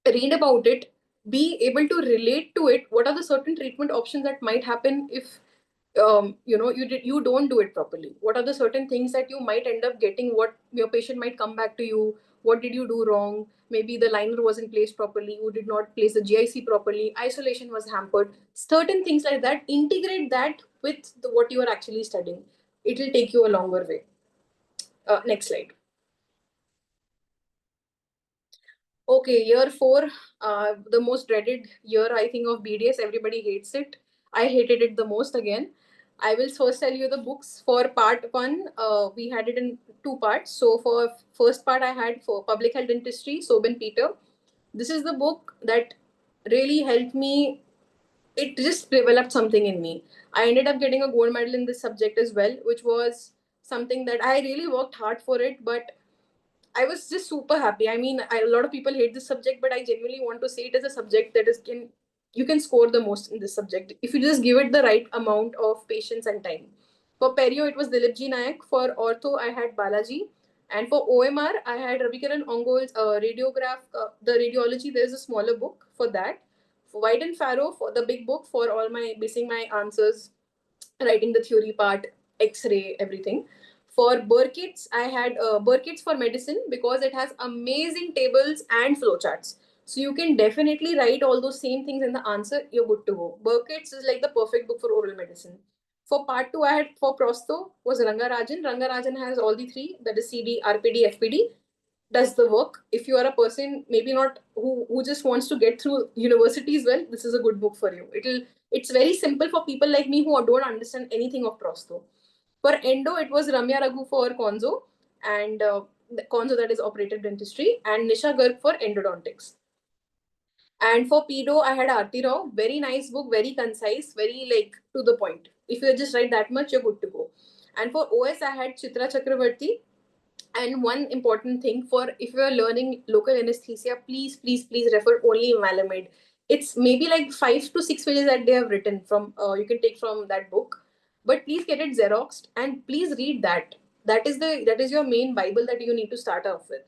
read about it, be able to relate to it. What are the certain treatment options that might happen if you don't do it properly? What are the certain things that you might end up getting? What your patient might come back to you? What did you do wrong? Maybe the liner wasn't placed properly, you did not place the GIC properly, isolation was hampered, certain things like that. Integrate that with what you are actually studying. It will take you a longer way. Next slide. Okay, year 4, the most dreaded year, I think, of BDS. Everybody hates it. I hated it the most again. I will first tell you the books. For part 1, we had it in 2 parts. So for first part, I had for public health dentistry, Sobin Peter. This is the book that really helped me. It just developed something in me. I ended up getting a gold medal in this subject as well, which was something that I really worked hard for it, but I was just super happy. I mean, a lot of people hate this subject, but I genuinely want to say it as a subject that you can score the most in this subject if you just give it the right amount of patience and time. For perio, it was Dilip G Nayak. For ortho, I had Balaji. And for OMR, I had Ravikiran Ongol's radiograph, the radiology. There's a smaller book for that. For White and Farrow, for the big book for all my basing my answers, writing the theory part, X-ray, everything. For Burkitt's, I had Burkitt's for medicine because it has amazing tables and flowcharts. So you can definitely write all those same things in the answer. You're good to go. Burkitt's is like the perfect book for oral medicine. For part 2, I had for prosto was Rangarajan. Rangarajan has all the 3, that is CD, RPD, FPD. does the work. If you are a person maybe not who just wants to get through universities, well, this is a good book for you. It's very simple for people like me who don't understand anything of prostho. For endo, it was Ramya Raghu for conzo, and the conzo, that is operative dentistry, and Nisha Garg for endodontics. And for pedo, I had Aarti Rao. Very nice book, very concise, very like to the point. If you just write that much, you're good to go. And for OS, I had Chitra Chakravarti. And one important thing, for if you are learning local anesthesia, please refer only Malamid. It's maybe like 5 to 6 pages that they have written from. You can take from that book, but please get it xeroxed and please read that. That is your main Bible that you need to start off with.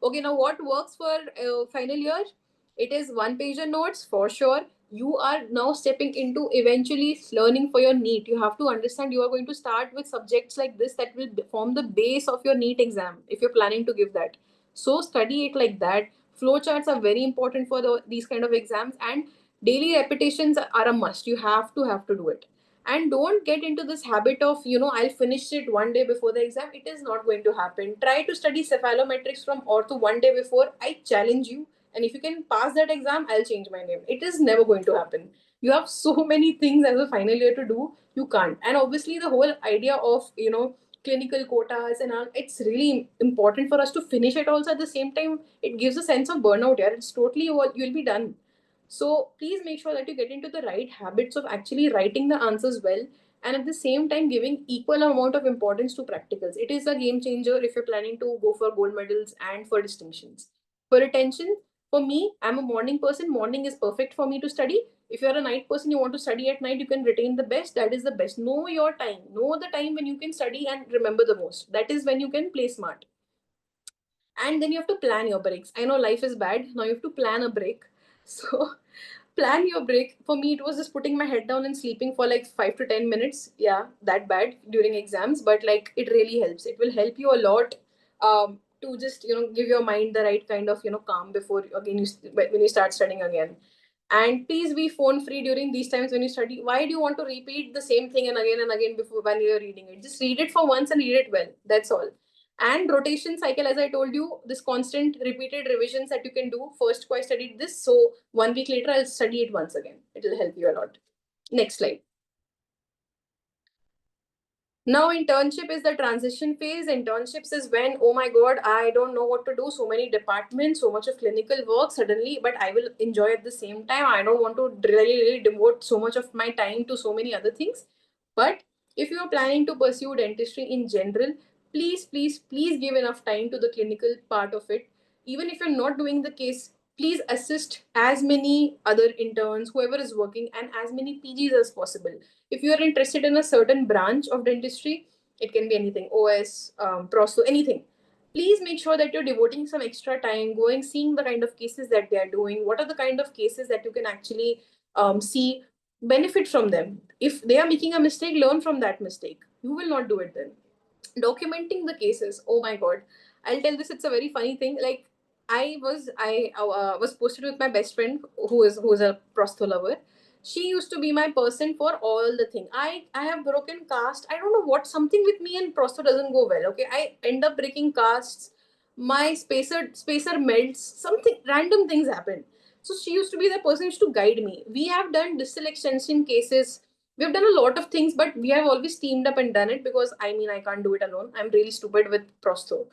Okay, now what works for final year? It is one pager notes for sure. You are now stepping into eventually learning for your NEET. You have to understand you are going to start with subjects like this that will form the base of your NEET exam if you're planning to give that. So study it like that. Flowcharts are very important for these kind of exams, and daily repetitions are a must. You have to do it. And don't get into this habit of, I'll finish it one day before the exam. It is not going to happen. Try to study cephalometrics from ortho one day before. I challenge you, and if you can pass that exam, I'll change my name. It is never going to happen. You have so many things as a final year to do. You can't. And obviously, the whole idea of, clinical quotas and all, it's really important for us to finish it also. At the same time, it gives a sense of burnout. Yeah, it's totally what you'll be done. So please make sure that you get into the right habits of actually writing the answers well, and at the same time giving equal amount of importance to practicals. It is a game changer if you're planning to go for gold medals and for distinctions. For retention, for me, I'm a morning person. Morning is perfect for me to study. If you're a night person, you want to study at night, you can retain the best. That is the best. Know your time. Know the time when you can study and remember the most. That is when you can play smart. And then you have to plan your breaks. I know life is bad. Now you have to plan a break. So plan your break. For me, it was just putting my head down and sleeping for like 5 to 10 minutes. Yeah, that bad during exams, but like it really helps. It will help you a lot to just give your mind the right kind of calm before again when you start studying again. And please be phone free during these times when you study. Why do you want to repeat the same thing and again before when you're reading it? Just read it for once and read it well. That's all. And rotation cycle, as I told you, this constant repeated revisions that you can do. First, I studied this, so 1 week later, I'll study it once again. It will help you a lot. Next slide. Now, internship is the transition phase. Internships is when, oh my God, I don't know what to do. So many departments, so much of clinical work suddenly, but I will enjoy at the same time. I don't want to really devote so much of my time to so many other things. But if you are planning to pursue dentistry in general, please give enough time to the clinical part of it. Even if you're not doing the case, please assist as many other interns, whoever is working, and as many PGs as possible. If you are interested in a certain branch of dentistry, it can be anything, OS, prosto, anything. Please make sure that you're devoting some extra time, going, seeing the kind of cases that they are doing. What are the kind of cases that you can actually see, benefit from them? If they are making a mistake, learn from that mistake. You will not do it then. Documenting the cases. Oh my God. I'll tell this. It's a very funny thing. Like I was posted with my best friend who is a prosto lover. She used to be my person for all the thing. I have broken cast. I don't know what, something with me and prosto doesn't go well. Okay, I end up breaking casts. My spacer melts. Something random things happen. So she used to be the person who used to guide me. We have done distal extension cases. We've done a lot of things, but we have always teamed up and done it because I mean I can't do it alone. I'm really stupid with prosto.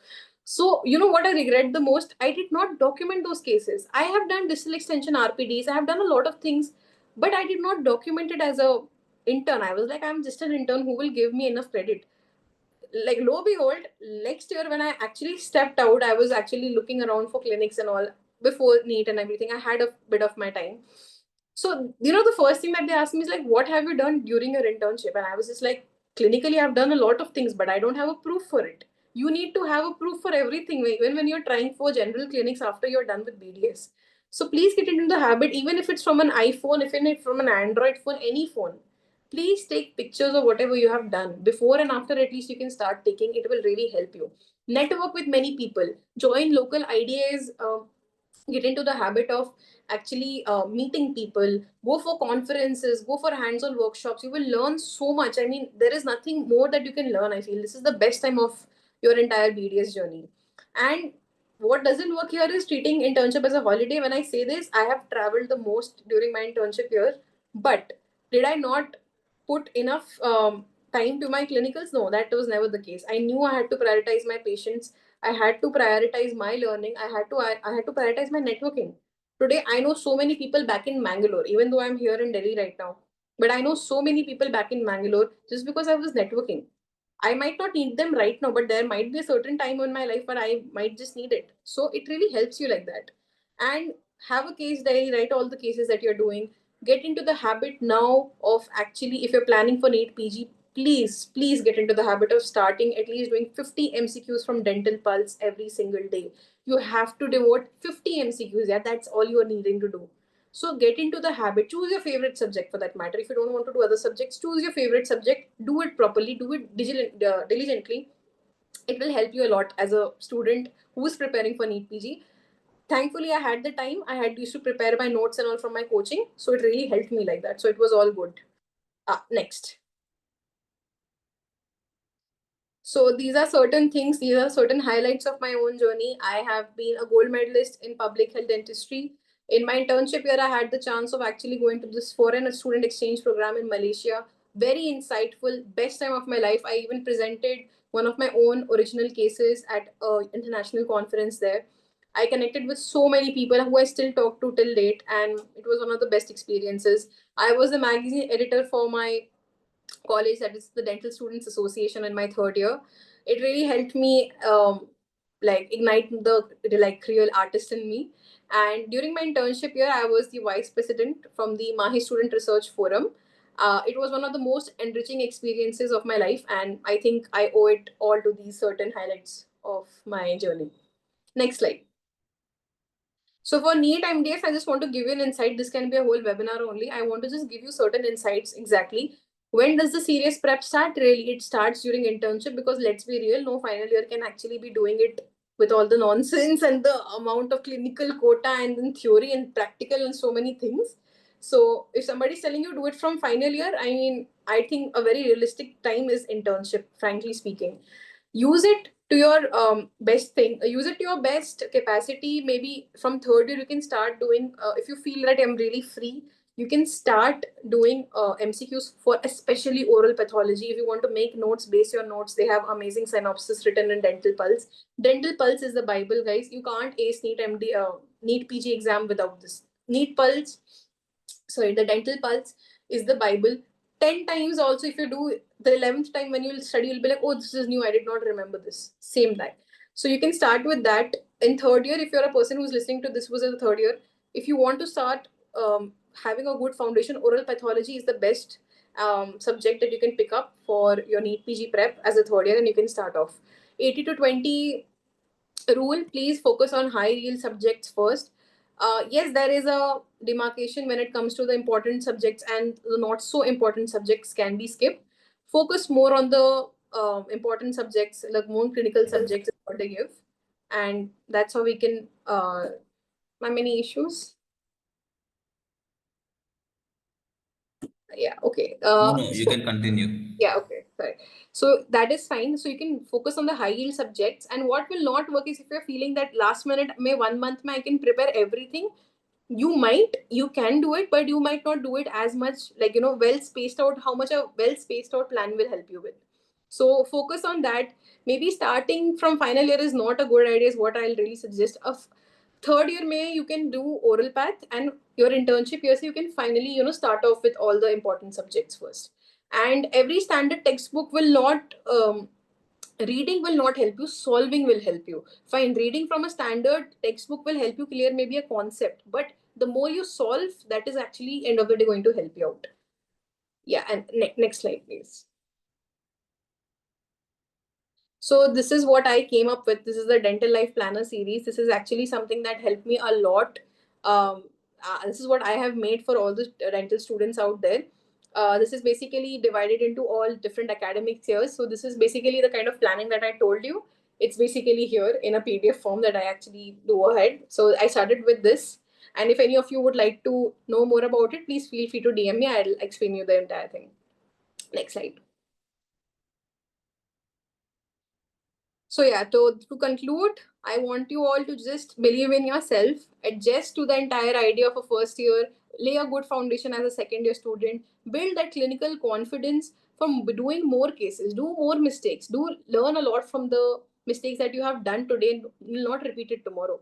So, you know what I regret the most? I did not document those cases. I have done distal extension RPDs. I have done a lot of things, but I did not document it as a intern. I was like, I'm just an intern who will give me enough credit. Like, lo behold, next year when I actually stepped out, I was actually looking around for clinics and all before NEET and everything. I had a bit of my time. So, the first thing that they asked me is like, what have you done during your internship? And I was just like, clinically, I've done a lot of things, but I don't have a proof for it. You need to have a proof for everything, even when you're trying for general clinics after you're done with BDS. So please get into the habit, even if it's from an iPhone, if it's from an Android phone, any phone. Please take pictures of whatever you have done. Before and after, at least you can start taking. It will really help you. Network with many people. Join local IDAs. Get into the habit of actually meeting people. Go for conferences. Go for hands-on workshops. You will learn so much. I mean, there is nothing more that you can learn. I feel this is the best time of your entire BDS journey. And what doesn't work here is treating internship as a holiday. When I say this, I have traveled the most during my internship year, but did I not put enough time to my clinicals? No, that was never the case. I knew I had to prioritize my patients. I had to prioritize my learning. I had to prioritize my networking. Today, I know so many people back in Mangalore, even though I'm here in Delhi right now. But I know so many people back in Mangalore just because I was networking. I might not need them right now, but there might be a certain time in my life where I might just need it. So it really helps you like that. And have a case diary, write all the cases that you're doing. Get into the habit now of actually, if you're planning for NEET PG, please get into the habit of starting at least doing 50 MCQs from Dental Pulse every single day. You have to devote 50 MCQs. Yeah, that's all you are needing to do. So get into the habit. Choose your favorite subject for that matter. If you don't want to do other subjects, choose your favorite subject. Do it properly. Do it diligently. It will help you a lot as a student who is preparing for NEET PG. Thankfully, I had the time. I had used to prepare my notes and all from my coaching, so it really helped me like that. So it was all good. Next. So these are certain things, these are certain highlights of my own journey. I have been a gold medalist in public health dentistry. In my internship year, I had the chance of actually going to this foreign student exchange program in Malaysia. Very insightful, best time of my life. I even presented one of my own original cases at an international conference there. I connected with so many people who I still talk to till date, and it was one of the best experiences. I was the magazine editor for my college, that is the Dental Students Association, in my third year. It really helped me like ignite the like real artist in me. And during my internship year, I was the vice president from the Mahi Student Research Forum. It was one of the most enriching experiences of my life, and I think I owe it all to these certain highlights of my journey. Next slide. So for NEET MDS, I just want to give you an insight. This can be a whole webinar only. I want to just give you certain insights exactly. When does the serious prep start? Really, it starts during internship, because let's be real, no final year can actually be doing it with all the nonsense and the amount of clinical quota and then theory and practical and so many things. So if somebody's telling you do it from final year, I mean, I think a very realistic time is internship, frankly speaking. Use it to your best thing. Use it to your best capacity. Maybe from third year you can start doing, if you feel that I'm really free, you can start doing MCQs for especially oral pathology. If you want to make notes, base your notes, they have amazing synopsis written in Dental Pulse. Dental Pulse is the bible, guys. You can't ace NEET PG exam without this. NEET Pulse, sorry, the Dental Pulse is the bible. 10 times also, if you do the 11th time when you'll study, you'll be like, oh, this is new, I did not remember this. Same time. So you can start with that. In third year, if you're a person who's listening to this was in the third year, if you want to start having a good foundation, oral pathology is the best subject that you can pick up for your NEET PG prep as a third year, and you can start off. 80 to 20 rule, please focus on high yield subjects first. Yes, there is a demarcation when it comes to the important subjects, and the not so important subjects can be skipped. Focus more on the important subjects, like more clinical subjects is what they give. And that's how we can, my many issues. Yeah, okay. No, you can continue. Yeah, okay, sorry. So that is fine. So you can focus on the high yield subjects. And what will not work is if you're feeling that last minute, may 1 month, may I can prepare everything. You can do it, but you might not do it as much, like, well spaced out. How much a well spaced out plan will help you with. So focus on that. Maybe starting from final year is not a good idea, is what I'll really suggest. Of third year, may you can do oral path, and your internship year, so you can finally, start off with all the important subjects first. And every standard textbook will not reading will not help you, solving will help you. Fine, reading from a standard textbook will help you clear maybe a concept, but the more you solve, that is actually end of the day going to help you out. Yeah, and next slide, please. So this is what I came up with. This is the Dental Life Planner series. This is actually something that helped me a lot. This is what I have made for all the dental students out there. This is basically divided into all different academic years. So this is basically the kind of planning that I told you. It's basically here in a PDF form that I actually do ahead. So I started with this. And if any of you would like to know more about it, please feel free to DM me. I'll explain you the entire thing. Next slide. So yeah, to conclude, I want you all to just believe in yourself, adjust to the entire idea of a first year, lay a good foundation as a second year student, build that clinical confidence from doing more cases, do more mistakes, do learn a lot from the mistakes that you have done today and will not repeat it tomorrow.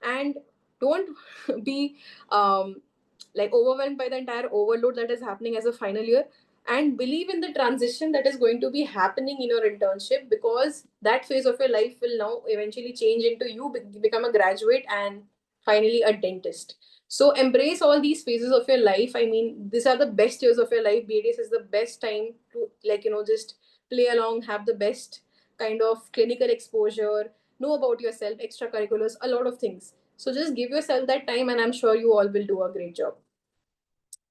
And don't be like overwhelmed by the entire overload that is happening as a final year, and believe in the transition that is going to be happening in your internship, because that phase of your life will now eventually change into you become a graduate and finally a dentist. So embrace all these phases of your life. I mean, these are the best years of your life. BDS is the best time to, like, just play along, have the best kind of clinical exposure, know about yourself, extracurriculars, a lot of things. So just give yourself that time, and I'm sure you all will do a great job.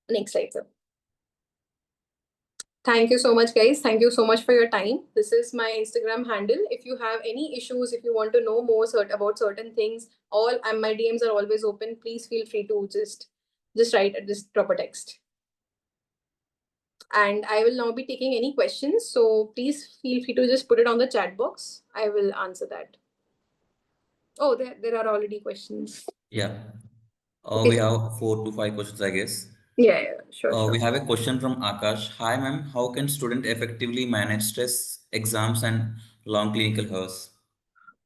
Next slide, sir. Thank you so much, guys. Thank you so much for your time. This is my Instagram handle. If you have any issues, if you want to know more about certain things, all my DMs are always open. Please feel free to just write, just drop a text. And I will now be taking any questions. So please feel free to just put it on the chat box. I will answer that. Oh, there are already questions. Yeah. Okay. We have 4 to 5 questions, I guess. Yeah, sure. We have a question from Akash. Hi, ma'am. How can student effectively manage stress, exams, and long clinical hours?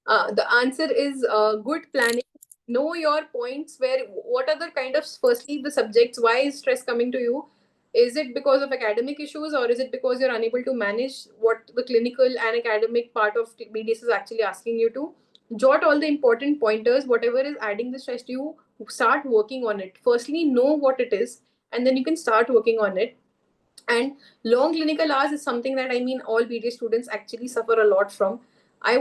The answer is good planning. Know your points, where what are the kind of, firstly, the subjects. Why is stress coming to you? Is it because of academic issues, or is it because you're unable to manage what the clinical and academic part of BDS is actually asking you to? Jot all the important pointers. Whatever is adding the stress to you, start working on it. Firstly, know what it is, and then you can start working on it. And long clinical hours is something that, I mean, all BDS students actually suffer a lot from. I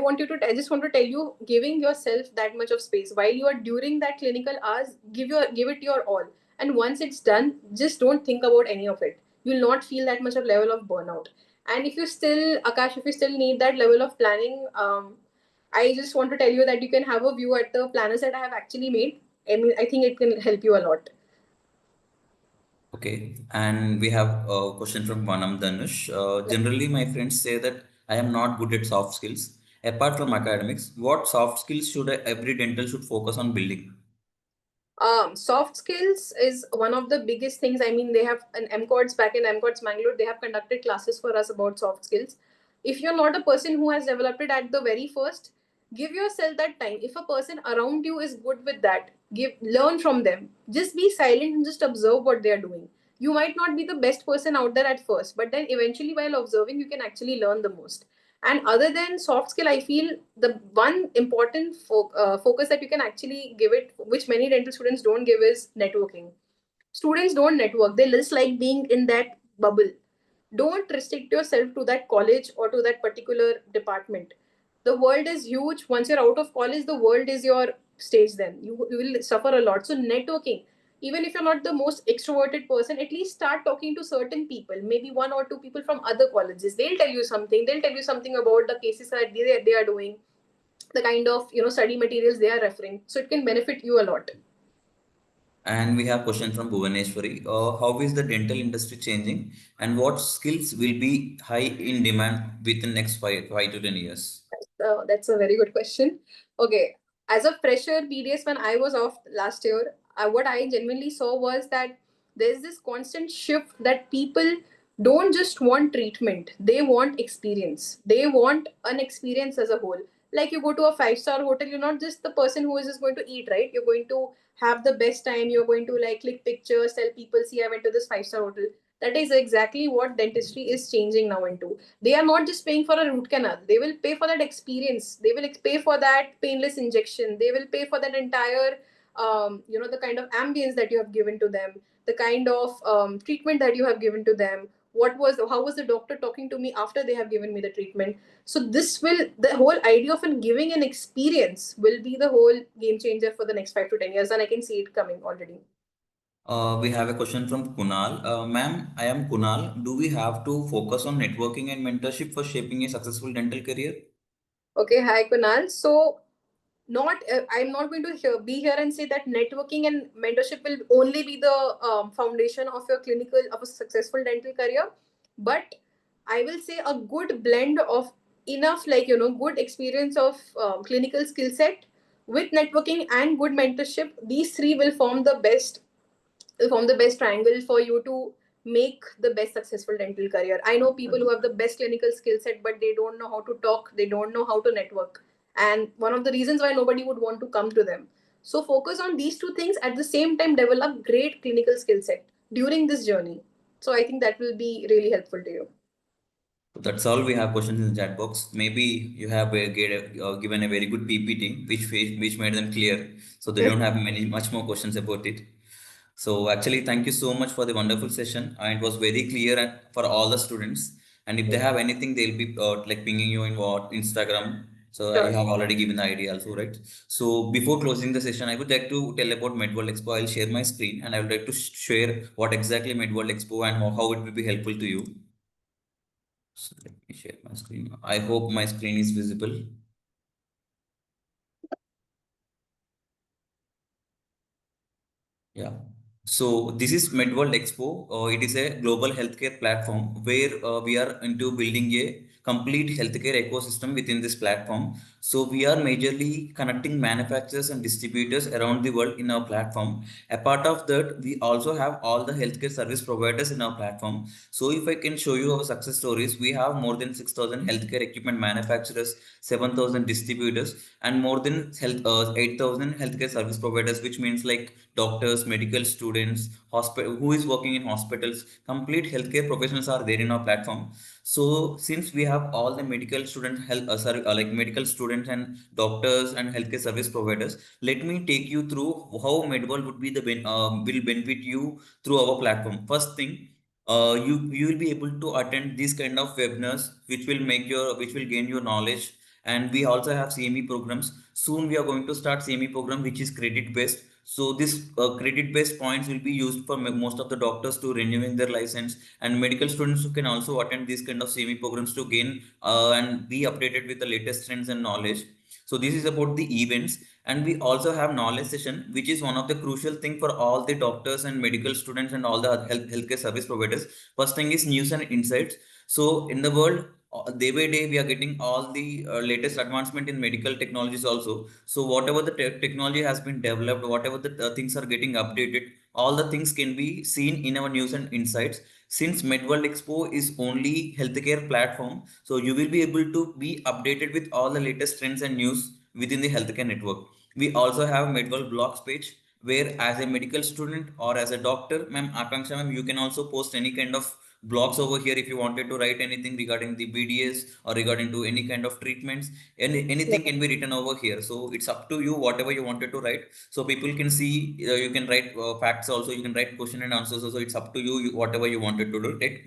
just want to tell you, giving yourself that much of space while you are during that clinical hours, give it your all. And once it's done, just don't think about any of it. You'll not feel that much of level of burnout. And if you still, Akash, if you still need that level of planning, I just want to tell you that you can have a view at the planners that I have actually made. I mean, I think it can help you a lot. Okay, and we have a question from Vanam Dhanush. Generally, my friends say that I am not good at soft skills. Apart from academics, what soft skills should every dental should focus on building? Soft skills is one of the biggest things. I mean, they have an MCOTS back in MCOTS Mangalore. They have conducted classes for us about soft skills. If you're not a person who has developed it at the very first, give yourself that time. If a person around you is good with that, learn from them. Just be silent and just observe what they are doing. You might not be the best person out there at first, but then eventually, while observing, you can actually learn the most. And other than soft skill, I feel the one important focus that you can actually give it, which many dental students don't give, is networking. Students don't network. They just like being in that bubble. Don't restrict yourself to that college or to that particular department. The world is huge. Once you're out of college, the world is your stage. Then you will suffer a lot. So networking, even if you're not the most extroverted person, at least start talking to certain people, maybe one or two people from other colleges. They'll tell you something. They'll tell you something about the cases that they are doing, the kind of study materials they are referring. So it can benefit you a lot. And we have question from Bhuvaneshwari. How is the dental industry changing, and what skills will be high in demand within next 5 to 10 years? That's a very good question. Okay, as a fresher BDS, when I was off last year, what I genuinely saw was that there's this constant shift that people don't just want treatment, they want experience. They want an experience as a whole. Like, you go to a five-star hotel, you're not just the person who is just going to eat, right? You're going to have the best time. You're going to like click pictures, tell people, see, I went to this five-star hotel. That is exactly what dentistry is changing now into. They are not just paying for a root canal. They will pay for that experience. They will pay for that painless injection. They will pay for that entire the kind of ambience that you have given to them, the kind of treatment that you have given to them. How was the doctor talking to me after they have given me the treatment? So the whole idea of giving an experience will be the whole game changer for the next 5 to 10 years, and I can see it coming already. We have a question from Kunal. Ma'am, I am Kunal. Do we have to focus on networking and mentorship for shaping a successful dental career? Okay, hi Kunal. So not I'm not going to be here and say that networking and mentorship will only be the foundation of a successful dental career, but I will say a good blend of enough, like, good experience of clinical skill set with networking and good mentorship, these three will form the best triangle for you to make the best successful dental career. I know people who have the best clinical skill set, but they don't know how to talk, they don't know how to network. And one of the reasons why nobody would want to come to them. So focus on these two things, at the same time develop great clinical skill set during this journey. So I think that will be really helpful to you. So that's all. We have questions in the chat box. Maybe you have given a very good PPT, which made them clear, so they don't have much more questions about it. So actually, thank you so much for the wonderful session. It was very clear for all the students. And if they have anything, they'll be like pinging you in what Instagram. So you Sure. have already given the idea also, right? So before closing the session, I would like to tell about MedWorld Expo. I'll share my screen and I would like to share what exactly MedWorld Expo and how it will be helpful to you. So let me share my screen. I hope my screen is visible. Yeah. So this is MedWorld Expo. It is a global healthcare platform where we are into building a complete healthcare ecosystem within this platform. So we are majorly connecting manufacturers and distributors around the world in our platform. A part of that, we also have all the healthcare service providers in our platform. So if I can show you our success stories, we have more than 6,000 healthcare equipment manufacturers, 7,000 distributors, and more than 8,000 healthcare service providers, which means like doctors, medical students, hospital who is working in hospitals, complete healthcare professionals are there in our platform. So since we have all the medical student like medical students and doctors and healthcare service providers, let me take you through how MedWorld would be will benefit you through our platform. First thing, you will be able to attend these kind of webinars which will gain your knowledge. And we also have CME programs. Soon we are going to start CME program which is credit based. So this credit based points will be used for most of the doctors to renewing their license, and medical students who can also attend these kind of CME programs to gain and be updated with the latest trends and knowledge. So this is about the events. And we also have knowledge session, which is one of the crucial thing for all the doctors and medical students and all the healthcare service providers. First thing is news and insights. So in the world, day by day we are getting all the latest advancement in medical technologies also. So whatever the technology has been developed, whatever the things are getting updated, all the things can be seen in our news and insights. Since MedWorld Expo is only healthcare platform, so you will be able to be updated with all the latest trends and news within the healthcare network. We also have MedWorld blogs page, where as a medical student or as a doctor, ma'am Akanksha ma'am, you can also post any kind of blogs over here if you wanted to write anything regarding the BDS or regarding to any kind of treatments. Anything can be written over here. So it's up to you whatever you wanted to write. So people can see, you can write facts also, you can write question and answers also. It's up to you, whatever you wanted to do, right?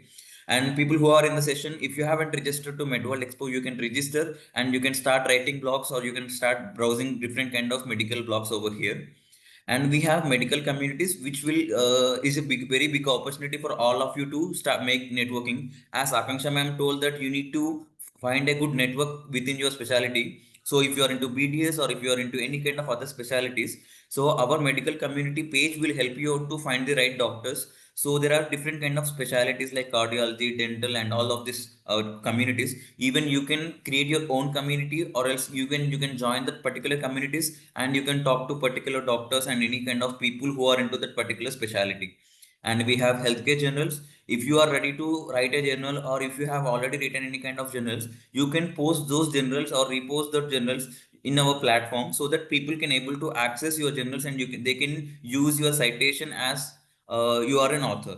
And people who are in the session, if you haven't registered to MedWorld Expo, you can register and you can start writing blogs, or you can start browsing different kind of medical blogs over here. And we have medical communities, which will is a very big opportunity for all of you to start make networking. As Akanksha ma'am told that you need to find a good network within your specialty. So if you are into BDS or if you are into any kind of other specialties, so our medical community page will help you out to find the right doctors. So there are different kind of specialties like cardiology, dental, and all of these communities. Even you can create your own community, or else you can join that particular communities, and you can talk to particular doctors and any kind of people who are into that particular specialty. And we have healthcare journals. If you are ready to write a journal, or if you have already written any kind of journals, you can post those journals or repost the journals in our platform, so that people can able to access your journals, and they can use your citation as you are an author.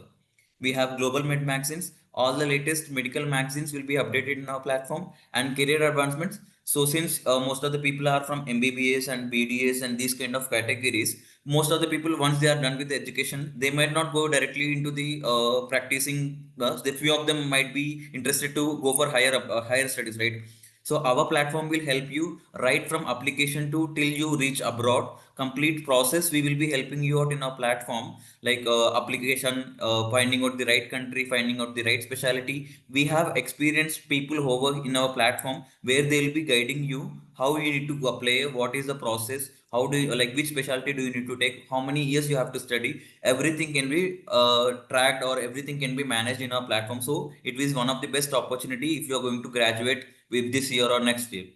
We have global med magazines. All the latest medical magazines will be updated in our platform. And career advancements. So since most of the people are from MBBS and BDS and these kind of categories, most of the people, once they are done with the education, they might not go directly into the practicing. The few of them might be interested to go for higher studies, right? So our platform will help you right from application to till you reach abroad. Complete process we will be helping you out in our platform, like application, finding out the right country, finding out the right specialty. We have experienced people over in our platform, where they'll be guiding you how you need to apply, what is the process, how do you like, which specialty do you need to take, how many years you have to study. Everything can be tracked, or everything can be managed in our platform. So it is one of the best opportunity if you are going to graduate with this year or next year.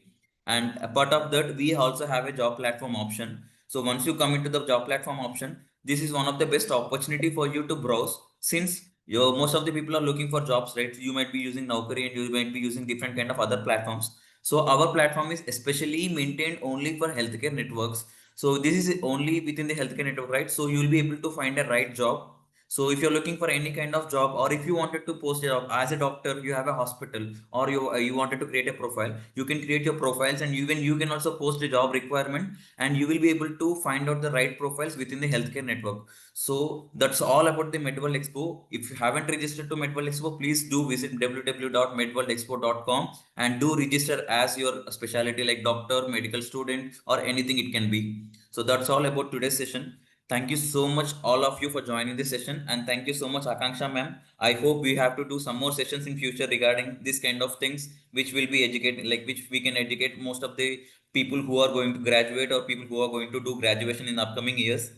And apart of that, we also have a job platform option. So once you come into the job platform option, this is one of the best opportunity for you to browse, since most of the people are looking for jobs, right? You might be using Naukri and you might be using different kind of other platforms. So our platform is especially maintained only for healthcare networks. So this is only within the healthcare network, right? So you will be able to find a right job. So if you're looking for any kind of job, or if you wanted to post a job as a doctor, you have a hospital, or you wanted to create a profile, you can create your profiles, and even you can also post a job requirement, and you will be able to find out the right profiles within the healthcare network. So that's all about the MedWorld Expo. If you haven't registered to MedWorld Expo, please do visit www.medworldexpo.com and do register as your specialty, like doctor, medical student, or anything it can be. So that's all about today's session. Thank you so much, all of you, for joining this session, and thank you so much, Akanksha ma'am. I hope we have to do some more sessions in future regarding this kind of things, which will be educating, like which we can educate most of the people who are going to graduate or people who are going to do graduation in upcoming years.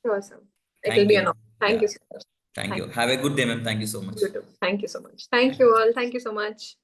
Awesome. It will Thank be an you. honor. Thank Yeah, you so much. thank you. Have a good day, ma'am. Thank you so much. You too. Thank you so much. Thank you all. Thank you so much.